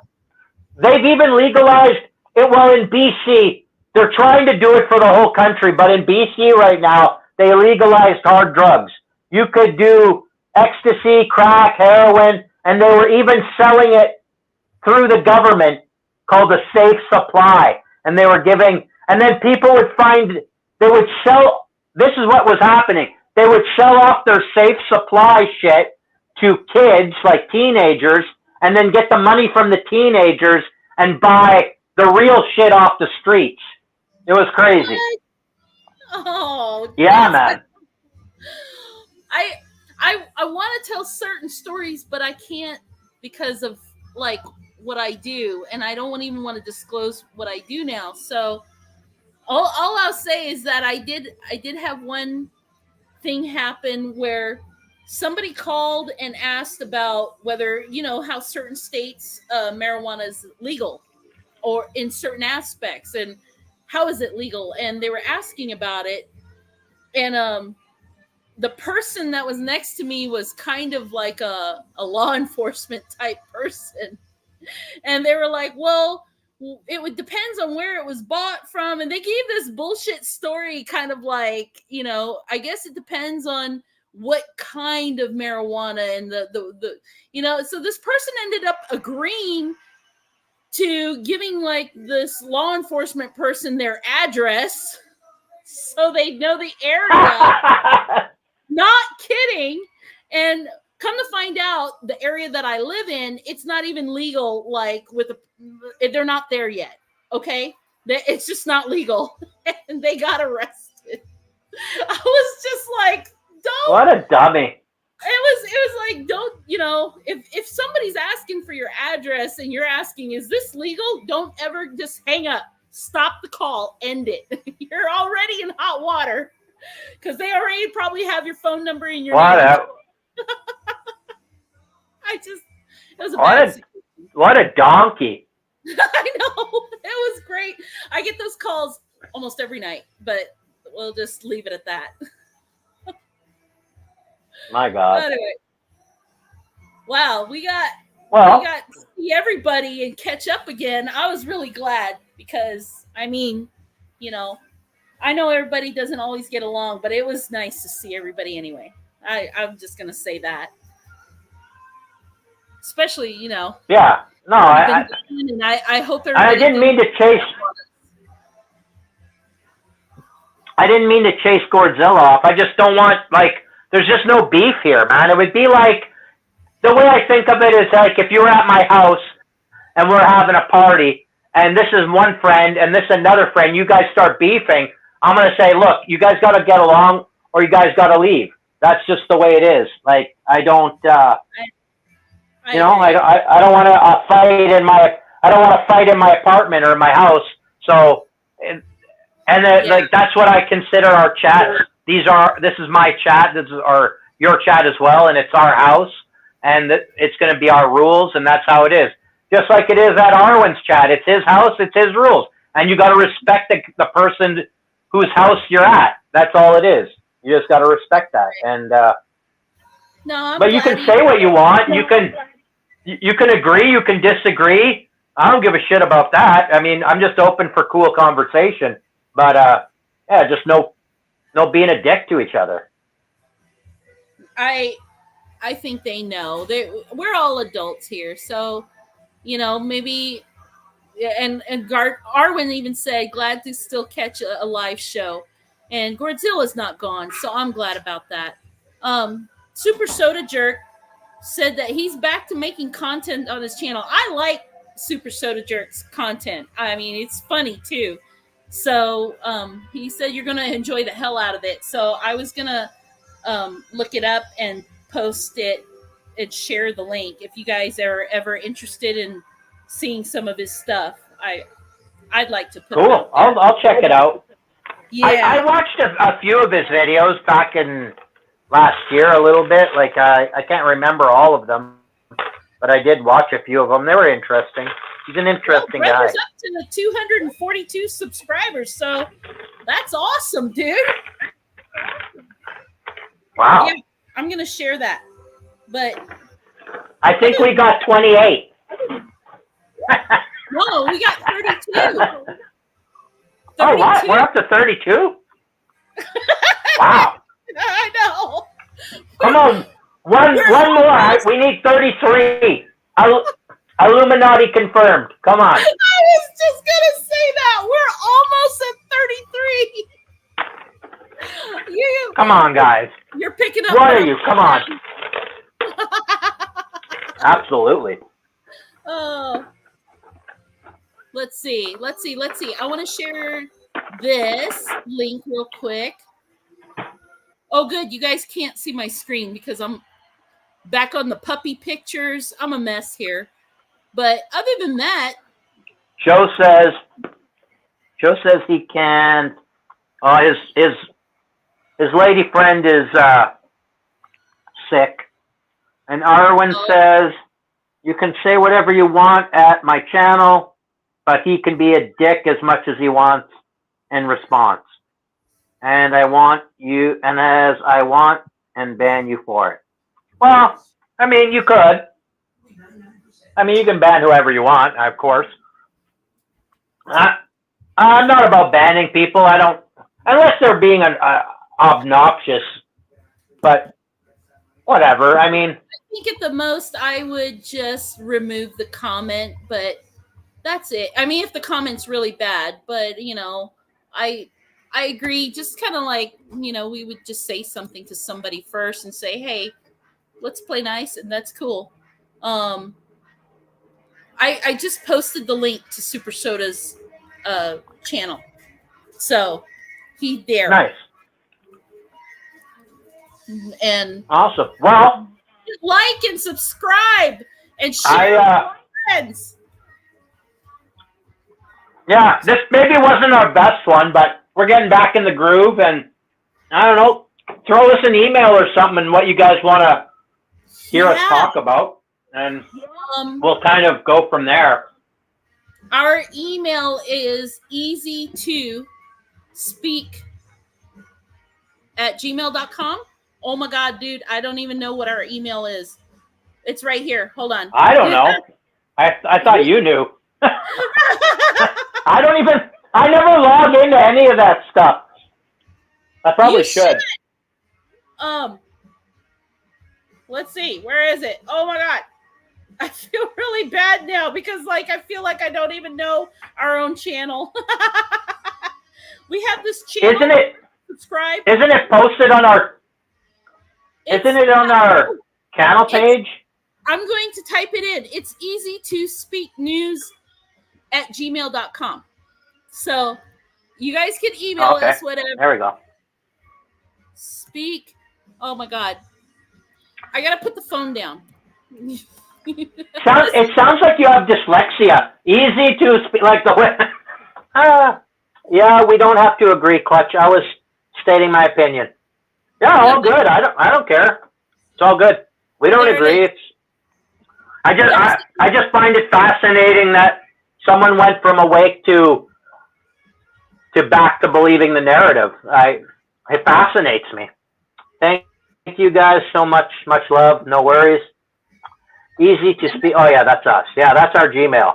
They've even legalized it. Well, in BC, they're trying to do it for the whole country, but in BC right now, they legalized hard drugs. You could do ecstasy, crack, heroin, and they were even selling it through the government called a safe supply. And they were giving, and then people would they would sell, this is what was happening. They would sell off their safe supply shit to kids, like teenagers, and then get the money from the teenagers and buy the real shit off the streets. It was crazy. Oh. Yeah, man. I I want to tell certain stories, but I can't because of like what I do, and I don't even want to disclose what I do now. So all I'll say is that I did have one thing happen where somebody called and asked about whether how certain states marijuana is legal or in certain aspects, and how is it legal, and they were asking about it, and the person that was next to me was kind of like a law enforcement type person. And they were like, well, it would depends on where it was bought from. And they gave this bullshit story, kind of like, I guess it depends on what kind of marijuana and the so this person ended up agreeing to giving like this law enforcement person their address so they know the area. Not kidding. And come to find out, the area that I live in, it's not even legal. Like they're not there yet. Okay, it's just not legal, and they got arrested. I was just like, don't. What a dummy. It was like, don't, if somebody's asking for your address and you're asking, is this legal? Don't ever just hang up. Stop the call. End it. You're already in hot water. Because they already probably have your phone number in your name. It was a bad situation. What a donkey. I know. It was great. I get those calls almost every night, but we'll just leave it at that. My God. Anyway. Wow, we got to see everybody and catch up again. I was really glad because, I know everybody doesn't always get along, but it was nice to see everybody anyway. I'm just going to say that. Especially, Yeah. No, I hope everybody... I didn't mean to chase Godzilla off. I just don't want, there's just no beef here, man. It would be like, the way I think of it is like if you were at my house and we're having a party and this is one friend and this is another friend, you guys start beefing. I'm going to say, look, you guys got to get along or you guys got to leave. That's just the way it is. Like, I don't, I don't want to fight I don't want to fight in my apartment or in my house. So, that's what I consider our chats. This is my chat. This is your chat as well. And it's our house and it's going to be our rules. And that's how it is. Just like it is at Arwen's chat. It's his house. It's his rules. And you got to respect the person whose house you're at. That's all it is. You just got to respect that. And but you can say what you want. You can agree. You can disagree. I don't give a shit about that. I mean, I'm just open for cool conversation. But just no being a dick to each other. I think they know. We're all adults here, so maybe. And Arwen even said, glad to still catch a live show. And Godzilla's not gone, so I'm glad about that. Super Soda Jerk said that he's back to making content on his channel. I like Super Soda Jerk's content. I mean, it's funny too. So he said you're going to enjoy the hell out of it. So I was going to look it up and post it and share the link. If you guys are ever interested in seeing some of his stuff, I'd like to put it out there. I'll check it out. Yeah. I watched a few of his videos back in last year a little bit. Like I can't remember all of them, but I did watch a few of them. They were interesting. He's an interesting guy. Up to 242 subscribers, so that's awesome, dude. Wow. Yeah, I'm gonna share that, but I think we got 28. No, we got 32. Oh, what? We're up to 32? Wow. I know. Come on. One more. We need 33. Illuminati confirmed. Come on. I was just going to say that. We're almost at 33. Come on, guys. You're picking up. What are you? Come on. Absolutely. Oh. Let's see. I want to share this link real quick. Oh, good. You guys can't see my screen because I'm back on the puppy pictures. I'm a mess here. But other than that, Joe says he can't. His lady friend is sick, and Arwen says you can say whatever you want at my channel, but he can be a dick as much as he wants in response. And I want you, and as I want, and ban you for it. Well, I mean, you could. I mean, you can ban whoever you want, of course. I'm not about banning people. I don't, unless they're being obnoxious. But whatever. I mean, I think at the most I would just remove the comment, but that's it. I mean, if the comment's really bad, but you know, I agree. Just kind of like, you know, we would just say something to somebody first and say, hey, let's play nice, and that's cool. I just posted the link to Super Soda's channel, so he's there. nice. And Awesome. Well, like and subscribe and share with your friends. Yeah, this maybe wasn't our best one, but we're getting back in the groove, and I don't know, throw us an email or something, what you guys want to hear us talk about, and we'll kind of go from there. Our email is easy2speak@gmail.com. Oh my God, dude, I don't even know what our email is. It's right here. Hold on. I don't know. I thought you knew. I never log into any of that stuff. I probably should. Let's see. Where is it? Oh my God. I feel really bad now because like I feel like I don't even know our own channel. We have this channel. Isn't it? Subscribe. Isn't it posted on our? Isn't it on our channel page? I'm going to type it in. It's easy2speaknews@gmail.com. So you guys can email us whatever. There we go. Speak. Oh my God. I gotta put the phone down. It sounds like you have dyslexia. Easy to speak, like the way. Yeah, we don't have to agree, Clutch. I was stating my opinion. Yeah, all good. I don't care. It's all good. We don't agree. I just find it fascinating that someone went from awake to back to believing the narrative. It fascinates me. Thank you guys so much. Much love. No worries. Easy to speak. Oh yeah, that's us. Yeah, that's our Gmail.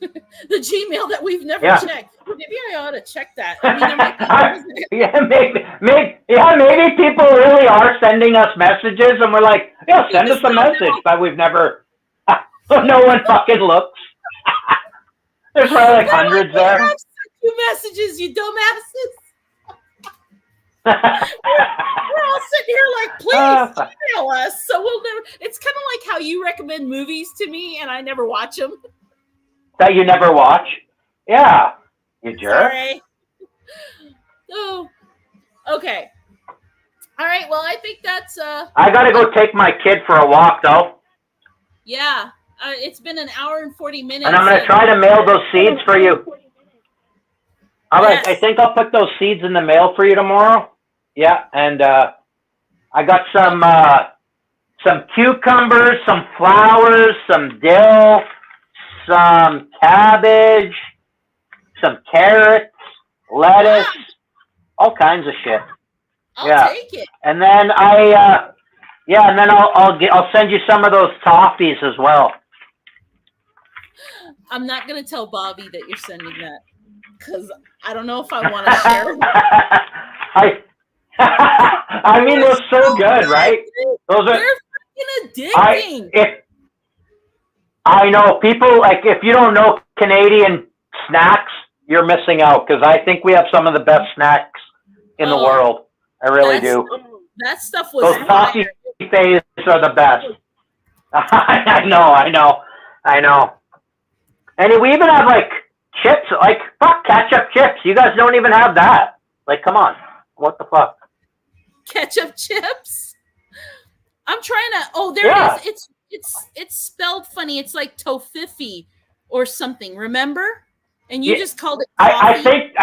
The Gmail that we've never checked. Maybe I ought to check that. I mean, maybe people really are sending us messages, and we're like, yeah, send us a message, but we've never. No one fucking looks. There's probably like hundreds there. I've sent you messages, you dumbasses. We're all sitting here like, please email us. So we'll never. It's kind of like how you recommend movies to me, and I never watch them. That you never watch? Yeah, you jerk. Sorry. Oh, okay. All right. Well, I think that's. I gotta go take my kid for a walk, though. Yeah, it's been an hour and 40 minutes. And I'm gonna try to mail those seeds for you. All right, I think I'll put those seeds in the mail for you tomorrow. Yeah, and I got some cucumbers, some flowers, some dill, some cabbage, some carrots, lettuce, all kinds of shit. I'll take it. And then I'll send you some of those toffees as well. I'm not gonna tell Bobby that you're sending that because I don't know if I want to share them. I mean, they're so good, right? They're fucking addicting. I know people like if you don't know Canadian snacks, you're missing out because I think we have some of the best snacks in the world. I really do. That stuff was. Those toffee phase are the best. I know. And we even have like chips, like fuck ketchup chips. You guys don't even have that. Like, come on, what the fuck? ketchup chips. I'm trying to. Oh, there Yeah. it is. It's spelled funny. It's like tofifi or something. Remember? And you Yeah, just called it I coffee.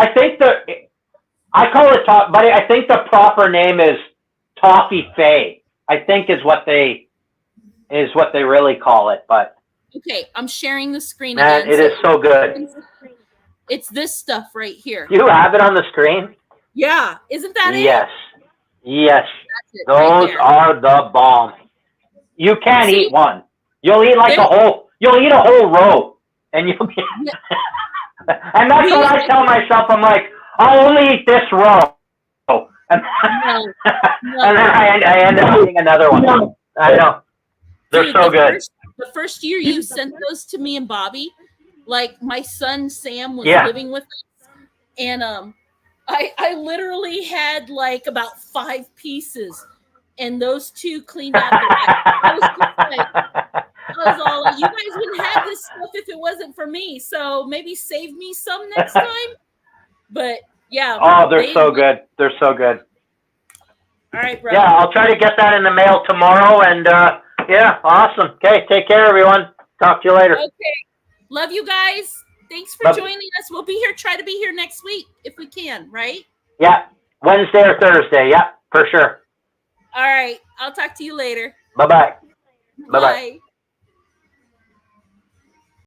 I call it top, but I think the proper name is Toffee Fay. I think is what they really call it. But Okay, I'm sharing the screen man, again. it is so good. It's this stuff right here. You have it on the screen? Yeah, isn't that it? Yes. Yes. That's it right Those there. are the bomb. You can't See? eat one. You'll eat like you'll eat a whole row. And you'll be and that's what I tell myself. I'm like, I'll only eat this row. And, No. and then I end up eating another one. I know. They're Dude, so good. The first year you sent those to me and Bobby, like my son Sam was Yeah. living with us, and I literally had like about 5 pieces, and those 2 cleaned out the rest. I was all like, you guys wouldn't have this stuff if it wasn't for me. So maybe save me some next time. But yeah. Oh, they're so good. They're so good. All right, bro. Yeah, I'll try to get that in the mail tomorrow. And yeah, awesome. Okay, take care, everyone. Talk to you later. Okay. Love you guys. Thanks for Love- joining us. We'll be here. Try to be here next week if we can, right? Yeah, Wednesday or Thursday. Yeah, for sure. All right. I'll talk to you later. Bye-bye. Bye-bye. Bye.